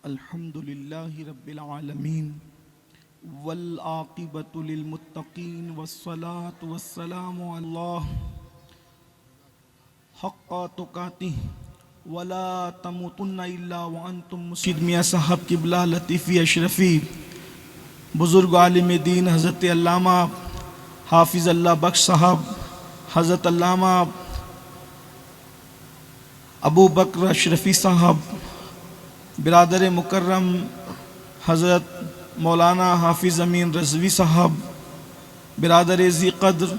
الحمد للہ رب العالمین والعاقبۃ للمتقین والصلاة والسلام علی اللہ حق تقاتہ ولا تموتن الا وانتم مسلمون۔ میاں صاحب قبلہ لطیفی اشرفی، بزرگ عالم دین حضرت علامہ حافظ اللہ بخش صاحب، حضرت علامہ ابو بکر اشرفی صاحب، برادر مکرم حضرت مولانا حافظ امین رضوی صاحب، برادر ذی قدر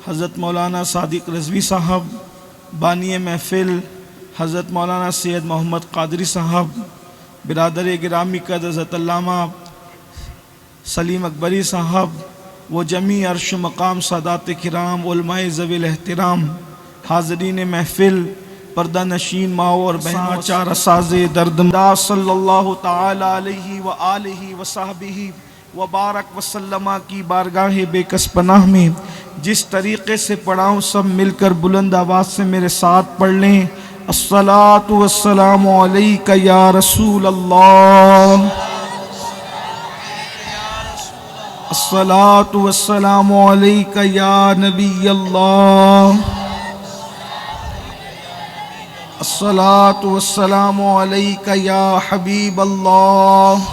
حضرت مولانا صادق رضوی صاحب، بانی محفل حضرت مولانا سید محمد قادری صاحب، برادر گرامی قدر حضرت علامہ سلیم اکبری صاحب، و جمیع عرش و مقام سادات کرام، علماء ذوی الاحترام، حاضرین محفل، پردہ نشین ماؤں اور بہنوں، چار اساز دردمنداز، صلی اللہ تعالی علیہ وآلہ وصحبہ وبارک وسلم کی بارگاہ بے کس پناہ میں جس طریقے سے پڑھاؤں سب مل کر بلند آواز سے میرے ساتھ پڑھ لیں۔ الصلاۃ والسلام علیک یا رسول اللہ، الصلاۃ والسلام علیک یا نبی اللہ، الصلاۃ والسلام علیک یا حبیب اللہ،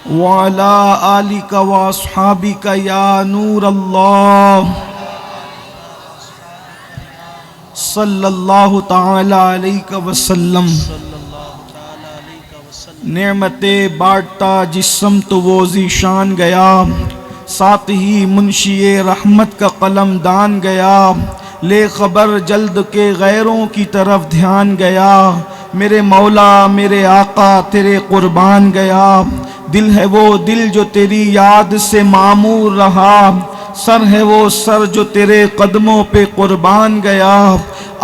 وعلی آلک واصحابک یا نور اللہ، صلی اللہ تعالی علیہ وسلم۔ نعمتیں بانٹتا جس سمت وہ ذیشان گیا، ساتھ ہی منشی رحمت کا قلم دان گیا، لے خبر جلد کے غیروں کی طرف دھیان گیا، میرے مولا میرے آقا تیرے قربان گیا، دل ہے وہ دل جو تیری یاد سے معمور رہا، سر ہے وہ سر جو تیرے قدموں پہ قربان گیا،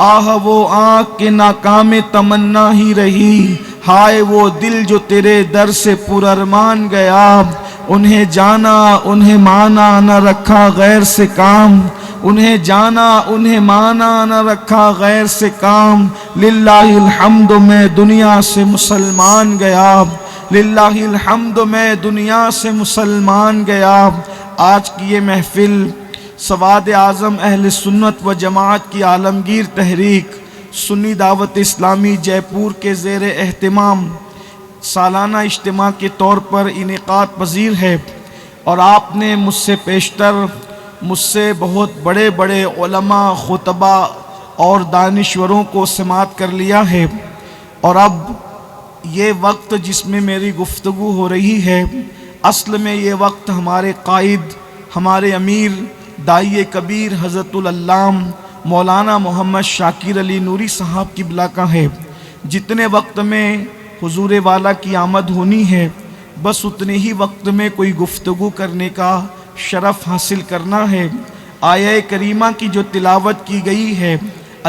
آہ وہ آنکھ کے ناکام تمنا ہی رہی، ہائے وہ دل جو تیرے در سے پر ارمان گیا، انہیں جانا انہیں مانا نہ رکھا غیر سے کام، انہیں جانا انہیں مانا نہ رکھا غیر سے کام، للہ الحمد میں دنیا سے مسلمان گیا، للہ الحمد میں دنیا سے مسلمان گیا۔ آج کی یہ محفل سواد اعظم اہل سنت و جماعت کی عالمگیر تحریک سنی دعوت اسلامی جے پور کے زیر اہتمام سالانہ اجتماع کے طور پر انعقاد پذیر ہے، اور آپ نے مجھ سے پیشتر مجھ سے بہت بڑے بڑے علماء، خطبہ اور دانشوروں کو سماعت کر لیا ہے، اور اب یہ وقت جس میں میری گفتگو ہو رہی ہے، اصل میں یہ وقت ہمارے قائد، ہمارے امیر، داعی کبیر حضرت العلامہ مولانا محمد شاکر علی نوری صاحب قبلہ کا ہے۔ جتنے وقت میں حضور والا کی آمد ہونی ہے، بس اتنے ہی وقت میں کوئی گفتگو کرنے کا شرف حاصل کرنا ہے۔ آیہ کریمہ کی جو تلاوت کی گئی ہے،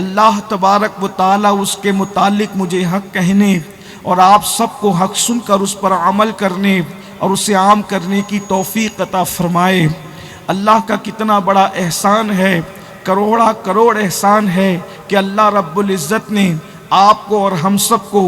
اللہ تبارک و تعالی اس کے متعلق مجھے حق کہنے اور آپ سب کو حق سن کر اس پر عمل کرنے اور اسے عام کرنے کی توفیق عطا فرمائے۔ اللہ کا کتنا بڑا احسان ہے، کروڑا کروڑ احسان ہے کہ اللہ رب العزت نے آپ کو اور ہم سب کو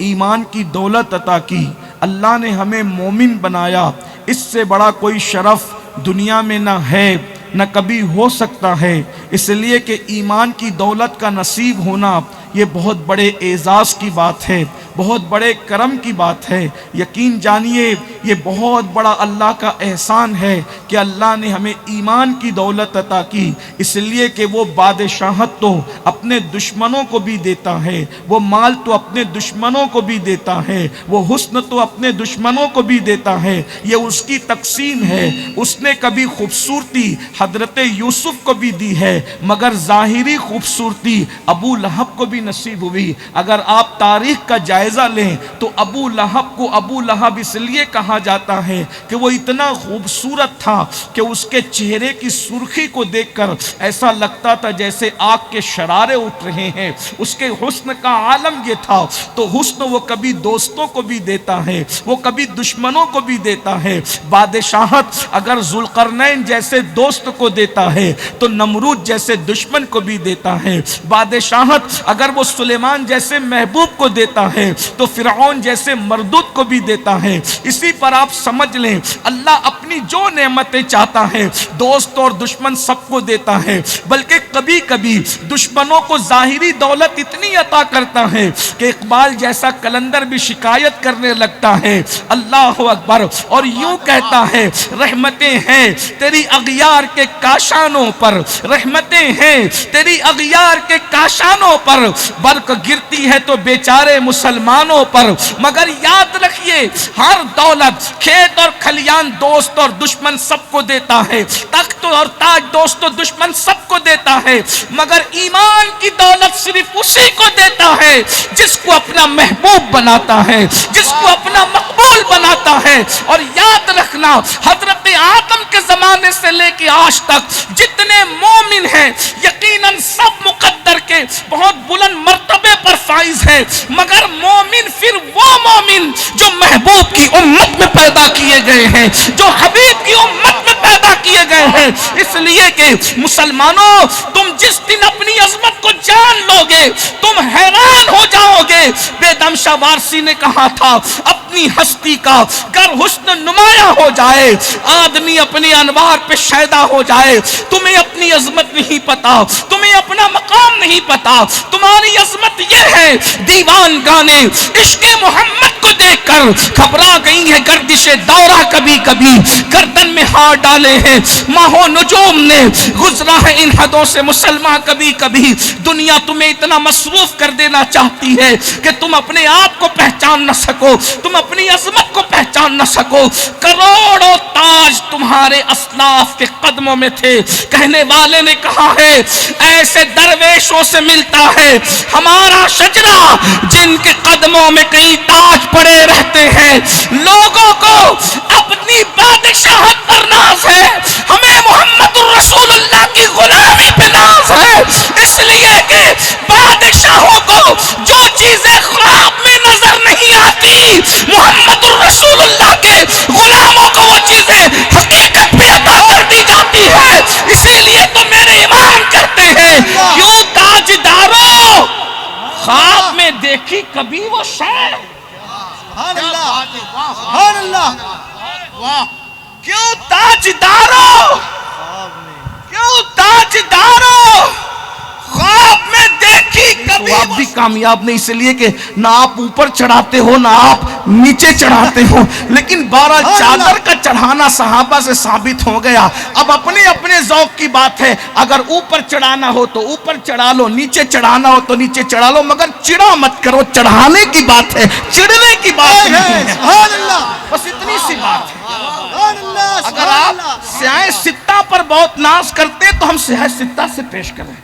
ایمان کی دولت عطا کی، اللہ نے ہمیں مومن بنایا۔ اس سے بڑا کوئی شرف دنیا میں نہ ہے، نہ کبھی ہو سکتا ہے، اس لیے کہ ایمان کی دولت کا نصیب ہونا یہ بہت بڑے اعزاز کی بات ہے، بہت بڑے کرم کی بات ہے۔ یقین جانیے یہ بہت بڑا اللہ کا احسان ہے کہ اللہ نے ہمیں ایمان کی دولت عطا کی، اس لیے کہ وہ بادشاہت تو اپنے دشمنوں کو بھی دیتا ہے، وہ مال تو اپنے دشمنوں کو بھی دیتا ہے، وہ حسن تو اپنے دشمنوں کو بھی دیتا ہے، یہ اس کی تقسیم ہے۔ اس نے کبھی خوبصورتی حضرت یوسف کو بھی دی ہے، مگر ظاہری خوبصورتی ابو لہب کو بھی نصیب ہوئی۔ اگر آپ تاریخ کا جائزہ لیں تو ابو لہب کو ابو لہب اس لیے کہا کہا جاتا ہے کہ وہ اتنا خوبصورت تھا کہ اس کے چہرے کی سرخی کو دیکھ کر ایسا لگتا تھا جیسے آگ کے شرارے اٹھ رہے ہیں. اس کے حسن کا عالم یہ تھا. تو حسن وہ کبھی دوستوں کو بھی دیتا ہے, وہ کبھی دشمنوں کو بھی دیتا ہے. بادشاہت اگر ذوالقرنین جیسے دوست کو دیتا ہے تو نمرود جیسے دشمن کو بھی دیتا ہے. بادشاہت اگر وہ سلیمان جیسے محبوب کو دیتا ہے تو فرعون جیسے مردود کو بھی دیتا ہے. اسی پر آپ سمجھ لیں اللہ اپنی جو نعمتیں چاہتا ہے دوست اور دشمن سب کو دیتا ہے, بلکہ کبھی کبھی دشمنوں کو ظاہری دولت اتنی عطا کرتا ہے کہ اقبال جیسا کلندر بھی شکایت کرنے لگتا ہے. اللہ اکبر. اور یوں کہتا ہے رحمتیں ہیں تیری اغیار کے کاشانوں پر, رحمتیں ہیں تیری اغیار کے کاشانوں پر, برق گرتی ہے تو بیچارے مسلمانوں پر. مگر یاد رکھیے ہر دولت کھیت اور کھلیان دوست اور دشمن سب کو دیتا ہے, تخت اور تاج دوست و دشمن سب کو دیتا ہے, مگر ایمان کی دولت صرف اسی کو دیتا ہے جس کو اپنا محبوب بناتا ہے, جس کو اپنا مقبول بناتا ہے. اور یاد رکھنا حضرت آدم کے زمانے سے لے کے آج تک جتنے مومن ہیں یقیناً سب مقدر کے بہت بلند مرتبے پر فائز ہیں, مگر مومن پھر وہ مومن جو محبوب کی امت میں پیدا کیے گئے ہیں, جو حبیب کی امت میں پیدا کیے گئے ہیں. اس لیے کہ مسلمانوں تم جس دن اپنی عظمت کو جان لو گے تم حیران ہو جاؤ گے. بے دم شاہ وارسی نے کہا تھا اپنی ہستی کا گر حسن نمایاں ہو جائے آدمی اپنی انوار پہ شیدا ہو جائے. تمہیں اپنی عظمت نہیں پتا, تمہیں اپنا مقام نہیں پتا, تمہاری عظمت یہ ہے دیوان گانے عشق محمد کو دیکھ کر گھبرا گئی ہے گردش دورہ, کبھی کبھی گردن میں ہاتھ ڈالے ہیں ماہو نجوم نے, گزرا ہے ان حدوں سے مسلمان. کبھی کبھی دنیا تمہیں اتنا مصروف کر دینا چاہتی ہے کہ تم اپنے آپ کو پہچان نہ سکو, تم اپنی عظمت کو پہچان نہ سکو. کروڑوں تاج تمہارے اسلاف کے قدموں میں تھے. کہنے والے نے کہا ہے ایسے درویشوں سے ملتا ہے ہمارا شجرہ جن کے قدموں میں کئی تاج پڑے رہتے ہیں. لوگوں کو اپنی بادشاہت پر ناز ہے, ہمیں محمد الرسول اللہ کی غلامی پہ ناز ہے. اس لیے کہ بادشاہوں کو جو چیزیں خواب میں نظر نہیں آتی محمد الرسول اللہ کے غلاموں کو وہ چیزیں حقیقت میں عطا کر دی جاتی ہے. اسی لیے تو میرے امام کہتے ہیں کیوں تاجداروں خواب میں دیکھی کبھی وہ شے, سبحان اللہ, سبحان اللہ, کیوں تاجداروں, کیوں تاجداروں خواب میں دیکھی کبھی. آپ بھی کامیاب نہیں اس لیے کہ نہ آپ اوپر چڑھاتے ہو نہ آپ نیچے چڑھاتے ہو, لیکن بہرحال چادر کا چڑھانا صحابہ سے ثابت ہو گیا. اب اپنے اپنے ذوق کی بات ہے, اگر اوپر چڑھانا ہو تو اوپر چڑھا لو, نیچے چڑھانا ہو تو نیچے چڑھا لو, مگر چڑھا مت کرو. چڑھانے کی بات ہے, چڑھنے کی بات نہیں ہے. سبحان اللہ, بس اتنی سی بات ہے. سبحان اللہ, اگر آپ سیاہ ستہ پر بہت ناز کرتے تو ہم سیاہ ستہ سے پیش کریں.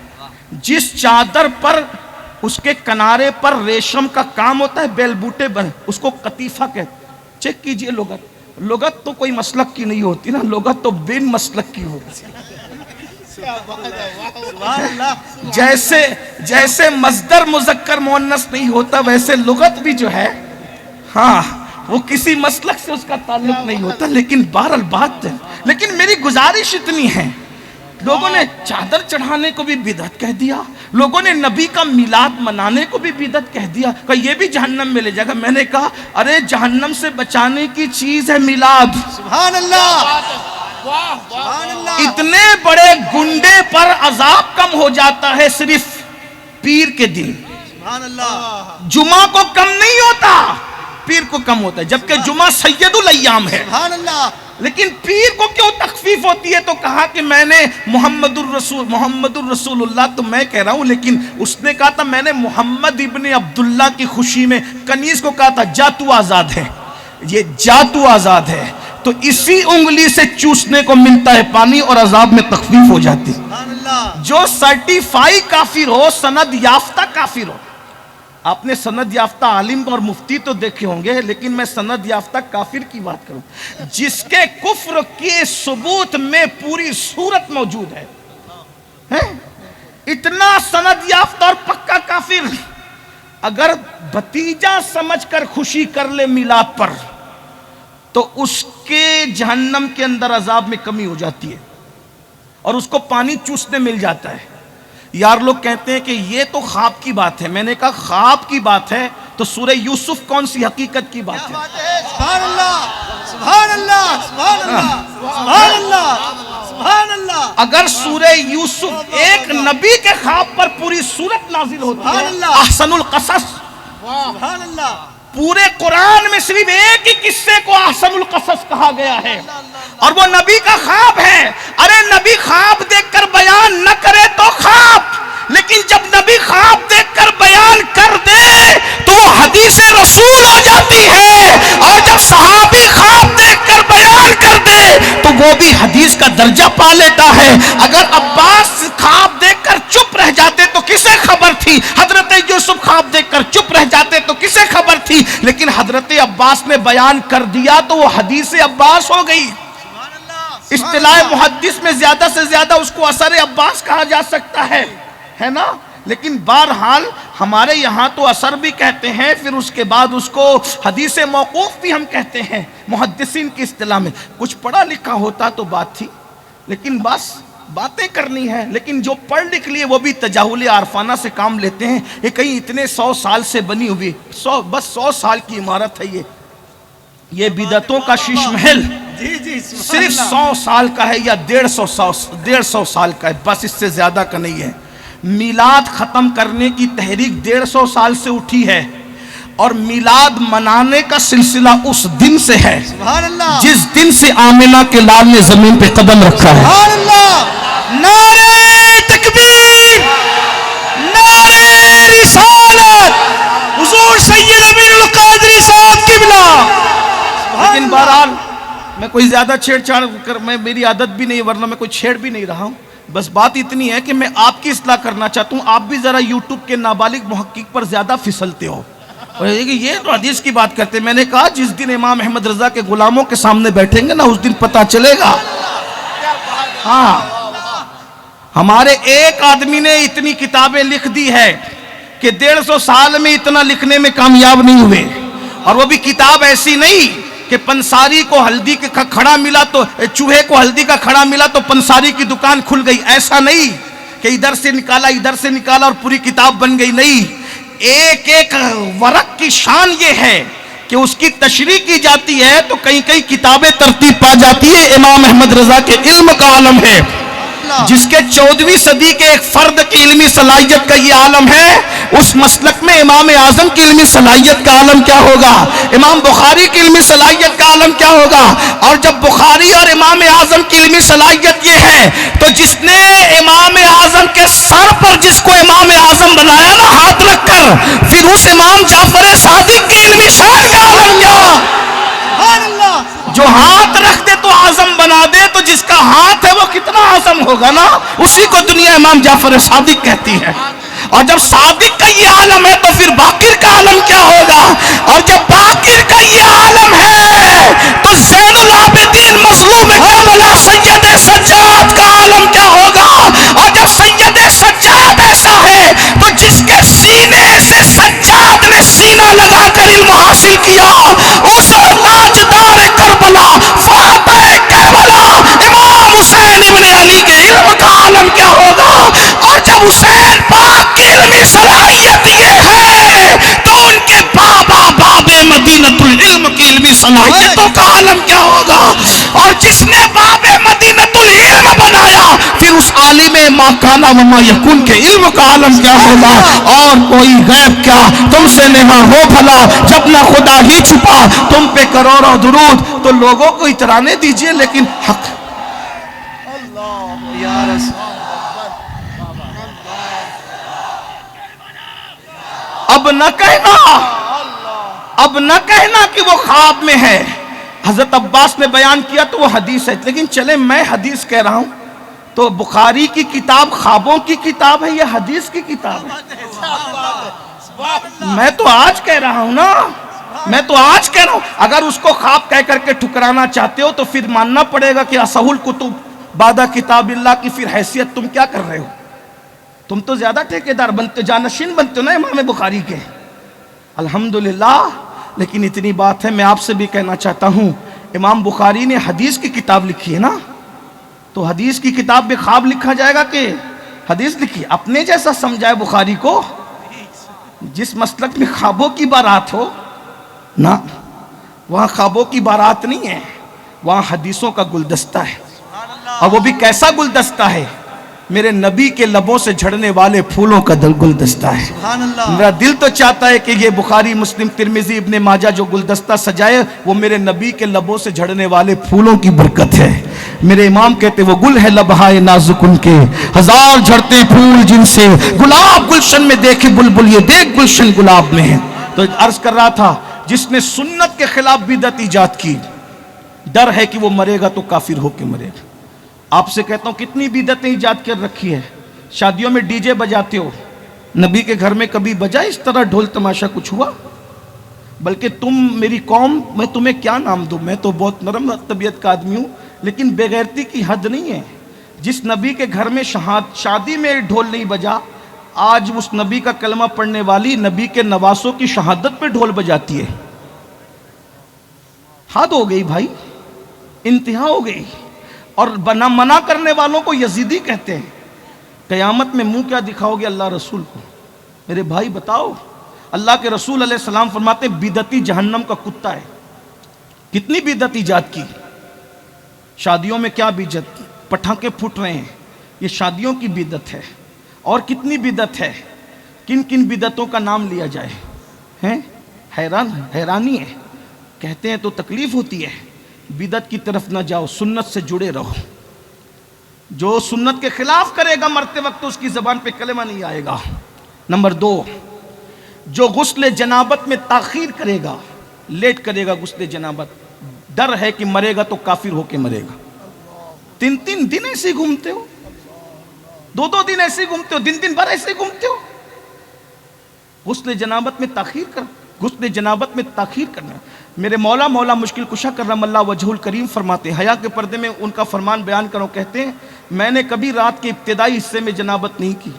جس چادر پر اس کے کنارے پر ریشم کا کام ہوتا ہے بیل بوٹے بنے اس کو قطیفہ کہتے ہیں. چیک کیجئے لغت, لغت تو کوئی مسلک کی نہیں ہوتی نا, لغت تو بن مسلک کی ہوتی ہے. سبحان اللہ, جیسے مصدر مذکر مؤنث نہیں ہوتا ویسے لغت بھی جو ہے ہاں وہ کسی مسلک سے اس کا تعلق نہیں ہوتا. لیکن بہرحال بات ہے, لیکن میری گزارش اتنی ہے لوگوں نے چادر چڑھانے کو بھی بدعت کہہ دیا, لوگوں نے نبی کا میلاد منانے کو بھی بدعت کہہ دیا کہ یہ بھی جہنم میں لے جائے گا. میں نے کہا ارے جہنم سے بچانے کی چیز ہے میلاد. سبحان اللہ, سبحان اللہ. اتنے بڑے گنڈے پر عذاب کم ہو جاتا ہے صرف پیر کے دن, سبحان اللہ, جمعہ کو کم نہیں ہوتا, پیر کو کم ہوتا ہے, جبکہ جمعہ سید الایام ہے. سبحان اللہ. لیکن پیر کو کیوں تخفیف ہوتی ہے؟ تو کہا کہ میں نے محمد الرسول اللہ تو میں کہہ رہا ہوں, لیکن اس نے کہا تھا میں نے محمد ابن عبداللہ کی خوشی میں کنیز کو کہا تھا جا تو آزاد ہے, یہ جا تو آزاد ہے. تو اسی انگلی سے چوسنے کو ملتا ہے پانی اور عذاب میں تخفیف ہو جاتی. سبحان اللہ. جو سرٹیفائی کافر ہو, سند یافتہ کافر ہو, آپ نے سند یافتہ عالم اور مفتی تو دیکھے ہوں گے، لیکن میں سند یافتہ کافر کی بات کروں، جس کے کفر کے ثبوت میں پوری صورت موجود ہے، اتنا سند یافتہ اور پکا کافر اگر بھتیجا سمجھ کر خوشی کر لے میلاد پر تو اس کے جہنم کے اندر عذاب میں کمی ہو جاتی ہے اور اس کو پانی چوسنے مل جاتا ہے۔ یار لوگ کہتے ہیں کہ یہ تو خواب کی بات ہے، میں نے کہا خواب کی بات ہے تو سورہ یوسف کون سی حقیقت کی بات ہے؟ سبحان اللہ سبحان اللہ سبحان اللہ سبحان اللہ سبحان اللہ۔ اگر سورہ یوسف ایک نبی کے خواب پر پوری سورت نازل ہوتی ہے، احسن القصص، سبحان اللہ، پورے قرآن میں صرف ایک ہی قصے کو احسن القصص کہا گیا ہے اور وہ نبی کا خواب ہے۔ ارے نبی خواب دیکھ کر بیان نہ کرے تو خواب، لیکن جب نبی خواب دیکھ کر بیان کر دے تو وہ حدیث رسول ہو جاتی ہے، اور جب صحابی خواب دیکھ کر بیان کر دے تو وہ بھی حدیث کا درجہ پا لیتا ہے۔ اگر عباس خواب دیکھ کر چپ رہ جاتے تو کسے خبر تھی؟ حضرت یوسف خواب دیکھ کر چپ رہ جاتے تو کسے خبر تھی؟ لیکن حضرت عباس نے بیان کر دیا تو وہ حدیث عباس ہو گئی۔ اصطلاح محدث میں زیادہ سے زیادہ اس کو اثر عباس کہا جا سکتا ہے نا، لیکن بہرحال ہمارے یہاں تو اثر بھی کہتے ہیں، پھر اس کے بعد اس کو حدیث موقوف بھی ہم کہتے ہیں محدثین کی اصطلاح میں۔ کچھ پڑھا لکھا ہوتا تو بات تھی، لیکن بس باتیں کرنی ہے، لیکن جو پڑھ لکھ لیے وہ بھی تجاہل عارفانہ سے کام لیتے ہیں۔ یہ کہیں اتنے 100 سال سے بنی ہوئی، بس 100 سال کی عمارت ہے یہ بدعتوں کا شیش محل صرف 100 سال کا ہے یا 150 سال کا ہے، بس اس سے زیادہ کا نہیں ہے۔ میلاد ختم کرنے کی تحریک 150 سال سے اٹھی ہے، اور میلاد منانے کا سلسلہ اس دن سے ہے جس دن سے آمنہ کے لال نے زمین پہ قدم رکھا ہے۔ سبحان اللہ، نعرہ تکبیر، نعرہ رسالت، حضور سید امین القادری صاحب قبلہ۔ لیکن بہرحال میں کوئی زیادہ چھیڑ چھاڑ کر، میری عادت بھی نہیں، ورنہ میں کوئی چھیڑ بھی نہیں رہا ہوں۔ بس بات اتنی ہے کہ میں آپ کی اصلاح کرنا چاہتا ہوں۔ آپ بھی ذرا یوٹیوب کے نابالغ محقق پر زیادہ پھسلتے ہو، اور یہ تو حدیث کی بات کرتے ہیں۔ میں نے کہا جس دن امام احمد رضا کے غلاموں کے سامنے بیٹھیں گے نا، اس دن پتہ چلے گا۔ ہاں، ہمارے ایک آدمی نے اتنی کتابیں لکھ دی ہے کہ 150 سال میں اتنا لکھنے میں کامیاب نہیں ہوئے، اور وہ بھی کتاب ایسی نہیں کہ پنساری کو ہلدی کا کھڑا ملا تو چوہے کو ہلدی کا کھڑا ملا تو پنساری کی دکان کھل گئی، ایسا نہیں کہ ادھر سے نکالا اور پوری کتاب بن گئی، نہیں۔ ایک ایک ورق کی شان یہ ہے کہ اس کی تشریح کی جاتی ہے تو کئی کتابیں ترتیب پا جاتی ہے۔ امام احمد رضا کے علم کا عالم ہے، جس کے 14ویں صدی کے ایک فرد کی علمی صلاحیت کا یہ عالم ہے، اس مسلک میں امام اعظم کی علمی صلاحیت کا عالم کیا ہوگا، امام بخاری کی علمی صلاحیت کا عالم کیا ہوگا۔ اور جب بخاری اور امام اعظم کی علمی صلاحیت یہ ہے تو جس نے امام اعظم کے سر پر جس کو امام اعظم بنایا نا ہاتھ رکھ کر، پھر اس امام جعفر صادق کی علمی شان کا عالم کیا، جو ہاتھ رکھ دے تو اعظم بنا دے، تو جس کا ہاتھ ہے وہ کتنا اعظم ہوگا نا، اسی کو دنیا امام جعفر صادق کہتی ہے۔ اور جب صادق کا یہ عالم ہے تو پھر باقر کا عالم کیا ہوگا، اور جب باقر کا یہ عالم ہے تو زین العابدین مظلوم کربلا سید سجاد کا عالم کیا ہوگا، اور جب سید سجاد ایسا ہے تو جس کے سینے سے سجاد نے سینہ لگا کر علم حاصل کیا، اس تاجدار کربلا فاتح کربلا امام حسین ابن علی کے علم کا عالم کیا ہوگا۔ اور جب حسین پاک کی علمی صلاحیت یہ ہے تو ان کے بابا باب مدینۃ العلم کی علمی صلاحیتوں کا عالم کیا ہوگا۔ اور جس نے باب مدینۃ العلم بنایا پھر اس عالم ما کان و ما یکون کے علم کا عالم کیا ہوگا۔ اور کوئی غیب کیا تم سے نہا ہو بھلا، جب نہ خدا ہی چھپا تم پہ کروڑوں درود۔ تو لوگوں کو اترانے دیجئے، لیکن حق اب نہ کہنا کہ وہ خواب میں ہے۔ حضرت عباس نے بیان کیا تو وہ حدیث ہے، لیکن چلے میں حدیث کہہ رہا ہوں تو بخاری کی کتاب خوابوں کی کتاب ہے یا حدیث کی کتاب ہے؟ میں تو آج کہہ رہا ہوں نا، میں تو آج کہہ رہا ہوں، اگر اس کو خواب کہہ کر کے ٹھکرانا چاہتے ہو تو پھر ماننا پڑے گا کہ اصح الکتب بعد کتاب اللہ کی پھر حیثیت تم کیا کر رہے ہو؟ تم تو زیادہ ٹھیکیدار بنتے، جانشین بنتے ہو نا امام بخاری کے۔ الحمدللہ، لیکن اتنی بات ہے، میں آپ سے بھی کہنا چاہتا ہوں، امام بخاری نے حدیث کی کتاب لکھی ہے نا، تو حدیث کی کتاب میں خواب لکھا جائے گا کہ حدیث لکھی؟ اپنے جیسا سمجھائے بخاری کو، جس مسلک میں خوابوں کی بارات ہو نا، وہاں خوابوں کی بارات نہیں ہے، وہاں حدیثوں کا گلدستہ ہے، اور وہ بھی کیسا گلدستہ ہے؟ میرے نبی کے لبوں سے جھڑنے والے پھولوں کا گلدستہ ہے۔ سبحان اللہ۔ میرا دل تو چاہتا ہے کہ یہ بخاری، مسلم، ترمذی، ابن ماجہ جو گلدستہ سجائے وہ میرے نبی کے لبوں سے جھڑنے والے پھولوں کی برکت ہے۔ میرے امام کہتے وہ گل ہے لبہائے نازک ان کے، ہزار جھڑتے پھول جن سے گلاب گلشن میں دیکھے بلبل، یہ دیکھ گلشن گلاب میں ہے۔ تو عرض کر رہا تھا، جس نے سنت کے خلاف بدعت ایجاد کی، ڈر ہے کہ وہ مرے گا تو کافر ہو کے مرے گا۔ آپ سے کہتا ہوں کتنی بدعتیں ایجاد کر رکھی ہے۔ شادیوں میں ڈی جے بجاتے ہو، نبی کے گھر میں کبھی بجا اس طرح ڈھول تماشا کچھ ہوا؟ بلکہ تم میری قوم، میں تمہیں کیا نام دوں، میں تو بہت نرم طبیعت کا آدمی ہوں، لیکن بے غیرتی کی حد نہیں ہے۔ جس نبی کے گھر میں شادی میں ڈھول نہیں بجا، آج اس نبی کا کلمہ پڑھنے والی نبی کے نواسوں کی شہادت پہ ڈھول بجاتی ہے۔ حد ہو گئی بھائی، انتہا ہو گئی۔ اور منع کرنے والوں کو یزیدی کہتے ہیں۔ قیامت میں منہ کیا دکھاؤ گے اللہ رسول کو؟ میرے بھائی بتاؤ، اللہ کے رسول علیہ السلام فرماتے ہیں بدعتی جہنم کا کتا ہے۔ کتنی بدعت ایجاد کی، شادیوں میں کیا بدعت، پٹاخے پھوٹ رہے ہیں، یہ شادیوں کی بدعت ہے۔ اور کتنی بدعت ہے، کن کن بدعتوں کا نام لیا جائے، ہیں حیرانی ہے۔ کہتے ہیں تو تکلیف ہوتی ہے۔ بدعت کی طرف نہ جاؤ، سنت سے جڑے رہو۔ جو سنت کے خلاف کرے گا مرتے وقت اس کی زبان پہ کلمہ نہیں آئے گا۔ نمبر 2، جو غسل جنابت میں تاخیر کرے گا، لیٹ کرے گا غسل جنابت، ڈر ہے کہ مرے گا تو کافر ہو کے مرے گا۔ 3 دن ایسے ہی گھومتے ہو، 2 دن ایسے ہی گھومتے ہو، دن بھر ایسے ہی گھومتے ہو۔ غسل جنابت میں تاخیر کر، غسل جنابت میں تاخیر کرنا۔ میرے مولا مشکل کشا کرم اللہ وجہ الکریم فرماتے ہیں، حیا کے پردے میں ان کا فرمان بیان کرو، کہتے ہیں میں نے کبھی رات کے ابتدائی حصے میں جنابت نہیں کی،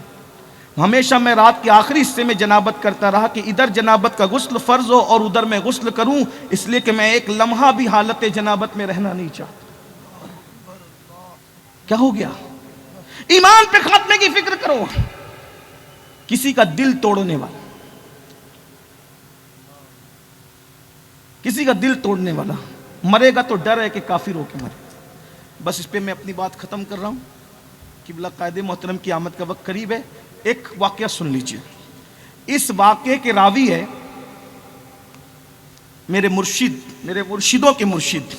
ہمیشہ میں رات کے آخری حصے میں جنابت کرتا رہا کہ ادھر جنابت کا غسل فرض ہو اور ادھر میں غسل کروں، اس لیے کہ میں ایک لمحہ بھی حالت جنابت میں رہنا نہیں چاہتا۔ کیا ہو گیا؟ ایمان پہ خاتمے کی فکر کرو۔ کسی کا دل توڑنے والا، کسی کا دل توڑنے والا مرے گا تو ڈر ہے کہ کافر ہو کے مرے۔ بس اس پہ میں اپنی بات ختم کر رہا ہوں، قبلہ قائد محترم کی آمد کا وقت قریب ہے۔ ایک واقعہ سن لیجئے۔ اس واقعے کے راوی ہے میرے مرشدوں کے مرشد،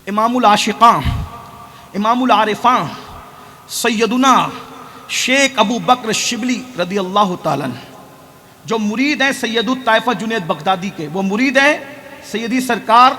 امام العاشقاں، امام العارفاں، سیدنا شیخ ابو بکر شبلی رضی اللہ تعالیٰ عنہ، جو مرید ہیں سید الطائفہ جنید بغدادی کے، وہ مرید ہیں سیدی سرکار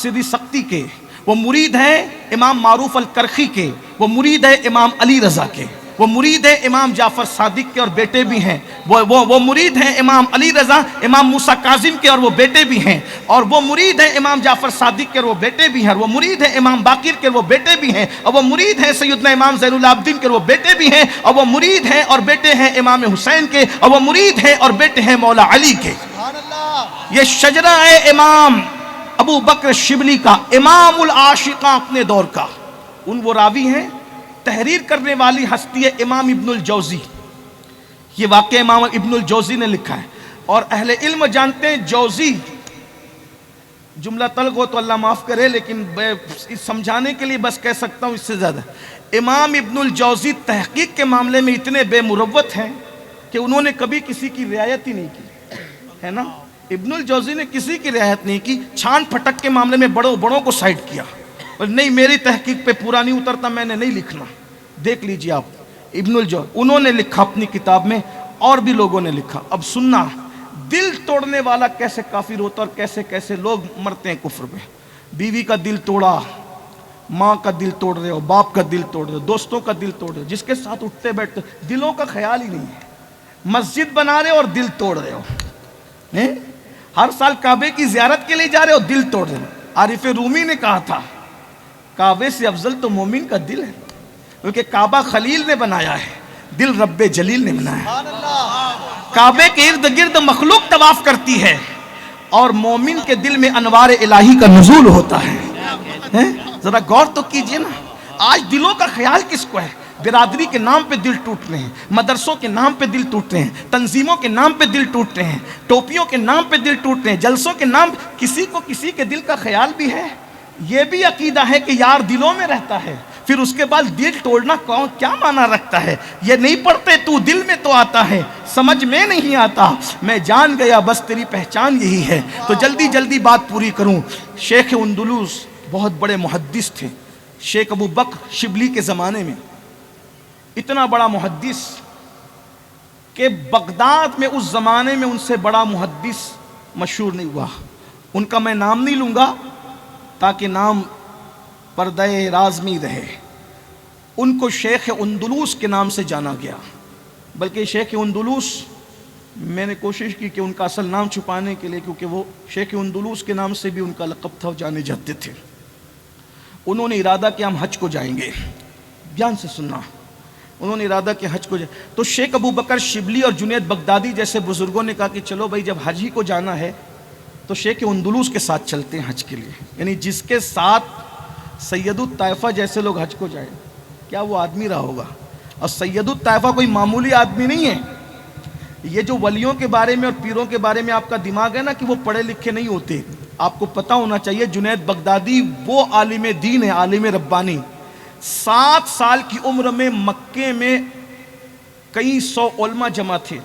سری سختی کے، وہ مرید ہیں امام معروف الکرخی کے، وہ مرید ہیں امام علی رضا کے، وہ مرید ہیں امام جعفر صادق کے اور بیٹے بھی ہیں، وہ مرید ہیں امام علی رضا، امام موسیٰ کاظم کے اور وہ بیٹے بھی ہیں، اور وہ مرید ہیں امام جعفر صادق کے اور وہ بیٹے بھی ہیں، اور وہ مرید ہیں امام باقر کے اور وہ بیٹے بھی ہیں، اور وہ مرید ہیں سیدنا امام زین العابدین کے اور وہ بیٹے بھی ہیں، اور وہ مرید ہیں اور بیٹے ہیں امام حسین کے، اور وہ مرید ہیں اور بیٹے ہیں مولا علی کے۔ سبحان اللہ۔ یہ شجرہ ہے امام ابو بکر شبلی کا، امام العاشقاں اپنے دور کا۔ ان وہ راوی ہیں، تحریر کرنے والی ہستی ہے امام ابن الجوزی۔ یہ واقعہ امام ابن الجوزی نے لکھا ہے، اور اہل علم جانتے ہیں جوزی جملہ تلخ ہو تو اللہ معاف کرے، لیکن سمجھانے کے لیے بس کہہ سکتا ہوں اس سے زیادہ۔ امام ابن الجوزی تحقیق کے معاملے میں اتنے بے مروت ہیں کہ انہوں نے کبھی کسی کی رعایت ہی نہیں کی، ہے نا؟ ابن الجوزی نے کسی کی رعایت نہیں کی، چھان پھٹک کے معاملے میں بڑوں کو سائڈ کیا، اور نہیں میری تحقیق پہ پورا نہیں اترتا، میں نے نہیں لکھنا۔ دیکھ لیجئے آپ، ابن الجوزی انہوں نے لکھا اپنی کتاب میں، اور بھی لوگوں نے لکھا۔ اب سننا، دل توڑنے والا کیسے کافر ہوتا اور کیسے کیسے لوگ مرتے ہیں کفر میں۔ بیوی کا دل توڑا، ماں کا دل توڑ رہے ہو، باپ کا دل توڑ رہے ہو، دوستوں کا دل توڑ رہے ہو، جس کے ساتھ اٹھتے بیٹھتے، دلوں کا خیال ہی نہیں ہے۔ مسجد بنا رہے ہو اور دل توڑ رہے ہو. ہر سال کعبے کی زیارت کے لیے جا رہے ہو، دل توڑ رہے ہو. عارف رومی نے کہا تھا کعبے سے افضل تو مومن کا دل ہے، کیونکہ کعبہ خلیل نے بنایا ہے، دل رب جلیل نے بنایا ہے. کعبے کے ارد گرد مخلوق طواف کرتی ہے اور مومن کے دل میں انوار الہی کا نزول ہوتا ہے. ذرا غور تو کیجئے نا، آج دلوں کا خیال کس کو ہے؟ برادری کے نام پہ دل ٹوٹ رہے ہیں، مدرسوں کے نام پہ دل ٹوٹ رہے ہیں، تنظیموں کے نام پہ دل ٹوٹ رہے ہیں، ٹوپیوں کے نام پہ دل ٹوٹ رہے ہیں، جلسوں کے نام. کسی کو کسی کے دل کا خیال بھی ہے؟ یہ بھی عقیدہ ہے کہ یار دلوں میں رہتا ہے. پھر اس کے بعد دل توڑنا کیا معنی رکھتا ہے؟ یہ نہیں پڑھتے تو دل میں تو آتا ہے، سمجھ میں نہیں آتا. میں جان گیا بس تیری پہچان یہی ہے. تو جلدی جلدی بات پوری کروں. شیخ اندلس بہت بڑے محدث تھے. شیخ ابو بکر شبلی کے زمانے میں اتنا بڑا محدث کہ بغداد میں اس زمانے میں ان سے بڑا محدث مشہور نہیں ہوا. ان کا میں نام نہیں لوں گا تاکہ نام پردہ راز میں رہے. ان کو شیخ اندلس کے نام سے جانا گیا، بلکہ شیخ اندلس میں نے کوشش کی کہ ان کا اصل نام چھپانے کے لیے، کیونکہ وہ شیخ اندلس کے نام سے بھی ان کا لقب تھا، جانے جاتے تھے. انہوں نے ارادہ کیا ہم حج کو جائیں گے. دھیان سے سننا، انہوں نے ارادہ کیا حج کو جائیں. تو شیخ ابو بکر شبلی اور جنید بغدادی جیسے بزرگوں نے کہا کہ چلو بھائی جب حج ہی کو جانا ہے تو شیخ اندلس کے ساتھ چلتے ہیں حج کے لیے. یعنی جس کے ساتھ سید الطائفہ جیسے لوگ حج کو جائیں، کیا وہ آدمی رہا ہوگا؟ اور سید الطائفہ کوئی معمولی آدمی نہیں ہے. یہ جو ولیوں کے بارے میں اور پیروں کے بارے میں آپ کا دماغ ہے نا کہ وہ پڑھے لکھے نہیں ہوتے. آپ کو پتہ ہونا چاہیے جنید بغدادی وہ عالم دین ہے، عالم ربانی. 7 سال کی عمر میں مکے میں کئی 100 علماء جمع تھے.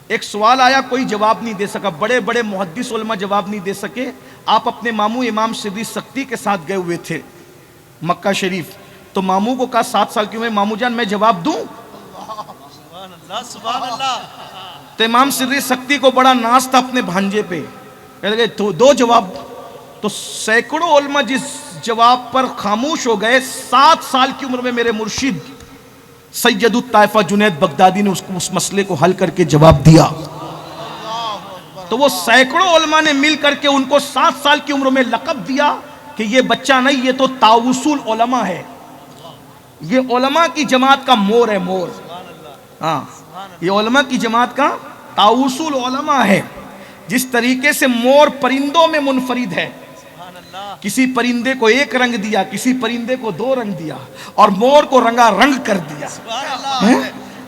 ایک سوال آیا، کوئی جواب نہیں دے سکا. بڑے بڑے محدث علماء جواب نہیں دے سکے. آپ اپنے ماموں امام سری سختی کے ساتھ گئے ہوئے تھے مکہ شریف. تو ماموں کو کہا 7 سال کی عمر میں ماموں جان میں جواب دوں؟ سبحان اللہ. تو امام سری سختی کو بڑا ناز تھا اپنے بھانجے پہ. تو دو جواب. تو سینکڑوں علماء جس جواب پر خاموش ہو گئے، 7 سال کی عمر میں میرے مرشد سید الطائفہ جنید بغدادی نے اس مسئلے کو حل کر کے جواب دیا. تو وہ سینکڑوں علماء نے مل کر کے ان کو 7 سال کی عمر میں لقب دیا کہ یہ بچہ نہیں، یہ تو طاؤس العلماء ہے، یہ علماء کی جماعت کا مور ہے، مور. ہاں، یہ علماء کی جماعت کا طاؤس العلماء ہے. جس طریقے سے مور پرندوں میں منفرد ہے، کسی پرندے کو 1 رنگ دیا، کسی پرندے کو 2 رنگ دیا، اور مور کو رنگا رنگ کر دیا.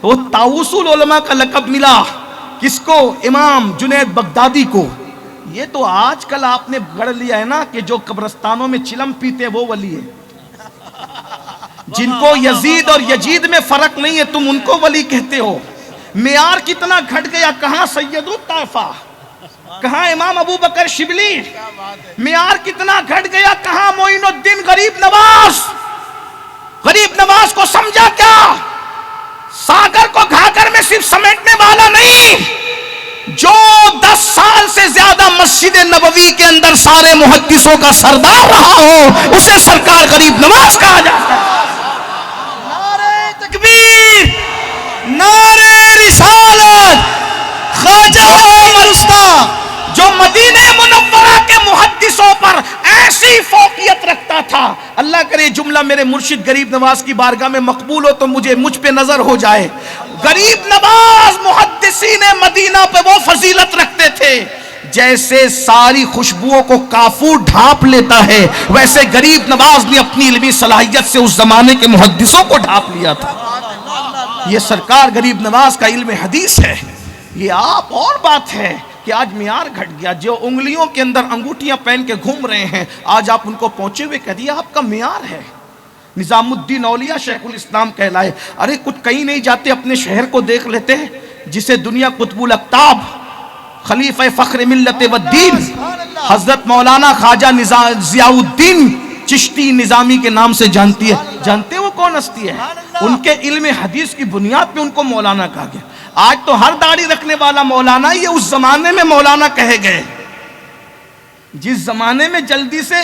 وہ طاؤس العلماء کا لقب ملا کس کو؟ امام جنید بغدادی کو. یہ تو آج کل آپ نے گڑھ لیا ہے نا کہ جو قبرستانوں میں چلم پیتے وہ ولی ہے، جن کو یزید اور یجید میں فرق نہیں ہے، تم ان کو ولی کہتے ہو. معیار کتنا گھٹ گیا. کہاں سید الطائفہ، کہاں امام ابو بکر شبلی. معیار کتنا گھٹ گیا. کہاں معین الدین غریب نواز. غریب نواز کو سمجھا کیا؟ ساگر کو گھاگر میں صرف سمیٹنے والا نہیں، جو 10 سال سے زیادہ مسجد نبوی کے اندر سارے محدثوں کا سردار رہا ہو، اسے سرکار غریب نواز کہا جاتا ہے. نعرہ تکبیر، نعرہ رسالت. خواجہ عمر اُستاد جو مدینہ منورہ کے محدثوں پر ایسی فوقیت رکھتا تھا. اللہ کرے جملہ میرے مرشد غریب نواز کی بارگاہ میں مقبول ہو تو مجھ پہ نظر ہو جائے. غریب نواز محدثین مدینہ پہ وہ فضیلت رکھتے تھے جیسے ساری خوشبوؤں کو کافور ڈھانپ لیتا ہے، ویسے غریب نواز نے اپنی علمی صلاحیت سے اس زمانے کے محدثوں کو ڈھانپ لیا تھا. یہ سرکار غریب نواز کا علم حدیث ہے. یہ آپ اور بات ہے کہ آج معیار گھٹ گیا. جو انگلیوں کے اندر انگوٹھیاں پہن کے گھوم رہے ہیں، آج آپ ان کو پہنچے ہوئے کہہ دیا آپ کا معیار ہے. نظام الدین اولیاء شیخ الاسلام کہلائے. ارے کچھ کہیں نہیں جاتے، اپنے شہر کو دیکھ لیتے جسے دنیا قطب الاقطاب خلیفہ فخر ملت والدین حضرت مولانا خواجہ ضیاء الدین چشتی نظامی کے نام سے جانتی ہے. جانتے وہ کون ہستی ہے؟ ان کے علم حدیث کی بنیاد پہ ان کو مولانا کہا گیا. آج تو ہر داڑھی رکھنے والا مولانا، یہ اس زمانے میں مولانا کہے گئے. جس زمانے میں جلدی سے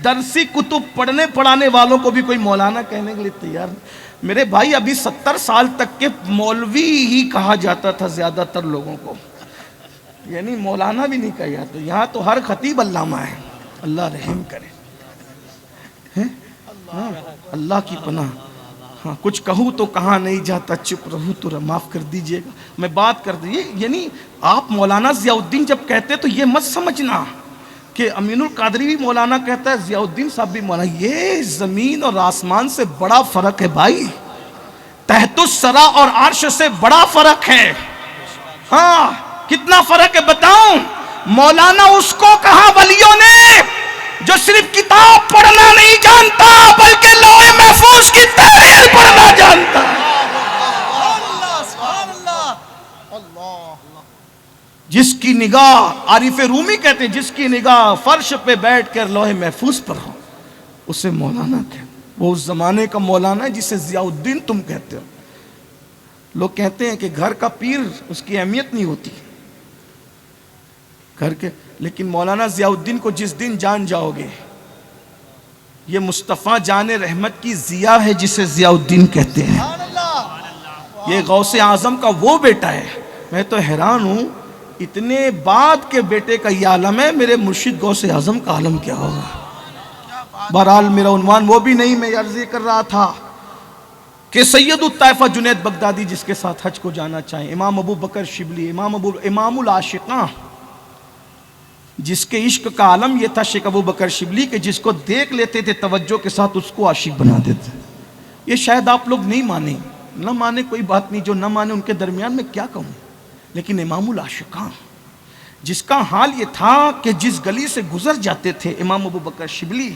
درسی کتب پڑھنے پڑھانے والوں کو بھی کوئی مولانا کہنے کے لیے تیار نہیں۔ میرے بھائی ابھی 70 سال تک کے مولوی ہی کہا جاتا تھا زیادہ تر لوگوں کو، یعنی مولانا بھی نہیں کہا جاتا۔ یہاں تو ہر خطیب علامہ ہے، اللہ رحم کرے، ہاں اللہ کی پناہ۔ ہاں کچھ کہوں تو کہا نہیں جاتا، چپ رہوں تو معاف کر دیجئے گا۔ میں بات کر دیجیے، یعنی آپ مولانا ضیاء الدین جب کہتے تو یہ مت سمجھنا کہ امین القادری بھی مولانا کہتا ہے، ضیاء الدین صاحب بھی مولانا۔ یہ زمین اور آسمان سے بڑا فرق ہے بھائی، تحت الثری اور عرش سے بڑا فرق ہے۔ ہاں کتنا فرق ہے بتاؤں؟ مولانا اس کو کہا ولیوں نے جو صرف کتاب پڑھنا نہیں جانتا بلکہ لوح محفوظ کی تحریر پڑھنا جانتا ہے، جس کی نگاہ، عارف رومی کہتے ہیں جس کی نگاہ فرش پہ بیٹھ کر لوح محفوظ پر ہو اسے مولانا کہتے ہیں۔ وہ اس زمانے کا مولانا ہے جسے ضیاء الدین تم کہتے ہو۔ لوگ کہتے ہیں کہ گھر کا پیر اس کی اہمیت نہیں ہوتی گھر کے، لیکن مولانا ضیاء الدین کو جس دن جان جاؤ گے، یہ مصطفیٰ جان رحمت کی ضیاء ہے جسے ضیاء الدین کہتے ہیں، یہ غوث اعظم کا وہ بیٹا ہے۔ میں تو حیران ہوں، اتنے بعد کے بیٹے کا یہ عالم ہے، میرے مرشد غوث اعظم کا عالم کیا ہوگا؟ بہرحال میرا عنوان وہ بھی نہیں، میں عرض کر رہا تھا کہ سید الطائفہ جنید بغدادی جس کے ساتھ حج کو جانا چاہیں، امام ابو بکر شبلی، امام العاشقاں، جس کے عشق کا عالم یہ تھا شیخ ابو بکر شبلی، کہ جس کو دیکھ لیتے تھے توجہ کے ساتھ اس کو عاشق بنا دیتے۔ یہ شاید آپ لوگ نہیں مانیں، نہ مانے کوئی بات نہیں، جو نہ مانے ان کے درمیان میں کیا کہوں، لیکن امام العاشقاں جس کا حال یہ تھا کہ جس گلی سے گزر جاتے تھے امام ابو بکر شبلی،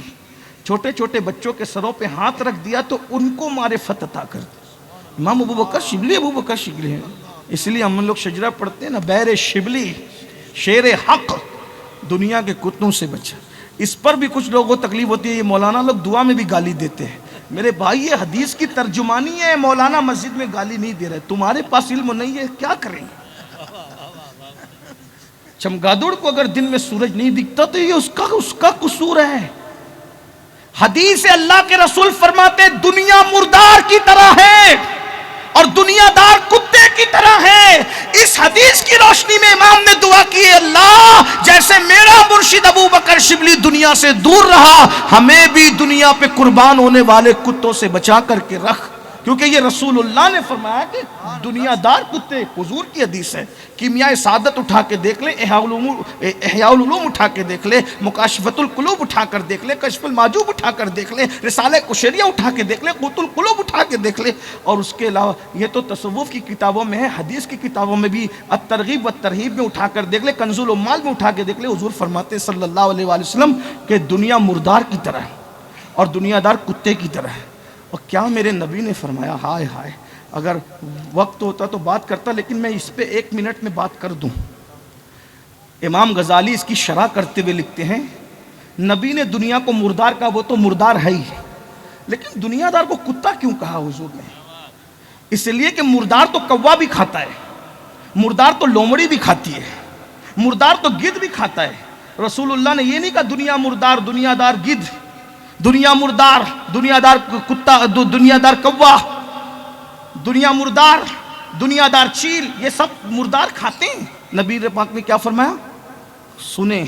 چھوٹے چھوٹے بچوں کے سروں پہ ہاتھ رکھ دیا تو ان کو معرفت عطا کر دی۔ امام ابو بکر شبلی ہیں، اس لیے ہم لوگ شجرہ پڑھتے ہیں نا، بیر شبلی شیر حق دنیا کے کتوں سے بچا۔ اس پر بھی کچھ لوگوں کو تکلیف ہوتی ہے، یہ مولانا لوگ دعا میں بھی گالی دیتے ہیں۔ میرے بھائی یہ حدیث کی ترجمانی ہے، مولانا مسجد میں گالی نہیں دے رہے، تمہارے پاس علم نہیں ہے کیا کریں؟ چمگادڑ کو اگر دن میں سورج نہیں دکھتا تو یہ اس کا قصور ہے۔ حدیث اللہ کے رسول فرماتے دنیا مردار کی طرح ہے اور دنیا دار کتے کی طرح ہے۔ اس حدیث کی روشنی میں امام نے دعا کی، اللہ جیسے میرا مرشد ابو بکر شبلی دنیا سے دور رہا، ہمیں بھی دنیا پہ قربان ہونے والے کتوں سے بچا کر کے رکھ، کیونکہ یہ رسول اللہ نے فرمایا کہ دنیا دار کتے، حضور کی حدیث ہے۔ کیمیاء سعادت اٹھا کے دیکھ لے، احیاء العلوم اٹھا کے دیکھ لے، مکاشفۃ القلوب اٹھا کر دیکھ لے، کشف المحجوب اٹھا کر دیکھ لے، رسالہ کشیریہ اٹھا کے دیکھ لے، قوت القلوب اٹھا کے دیکھ لے، اور اس کے علاوہ یہ تو تصوف کی کتابوں میں ہے، حدیث کی کتابوں میں بھی الترغیب والترہیب میں اٹھا کر دیکھ لے، کنز العمال میں اٹھا کے دیکھ لے۔ حضور فرماتے ہیں صلی اللہ علیہ وآلہ وسلم کہ دنیا مردار کی طرح ہے اور دنیا دار کتے کی طرح ہے۔ اور کیا میرے نبی نے فرمایا، ہائے ہائے، اگر وقت ہوتا تو بات کرتا، لیکن میں اس پہ 1 منٹ میں بات کر دوں۔ امام غزالی اس کی شرح کرتے ہوئے لکھتے ہیں، نبی نے دنیا کو مردار کہا، وہ تو مردار ہے ہی، لیکن دنیا دار کو کتا کیوں کہا حضور نے؟ اس لیے کہ مردار تو کوا بھی کھاتا ہے، مردار تو لومڑی بھی کھاتی ہے، مردار تو گدھ بھی کھاتا ہے۔ رسول اللہ نے یہ نہیں کہا دنیا مردار، دنیا دار گدھ، دنیا مردار، دنیا دار کتا، دنیا دار کوا، دنیا مردار، دنیا دار چیل، یہ سب مردار کھاتے ہیں۔ نبی پاک نے کیا فرمایا؟ سنیں،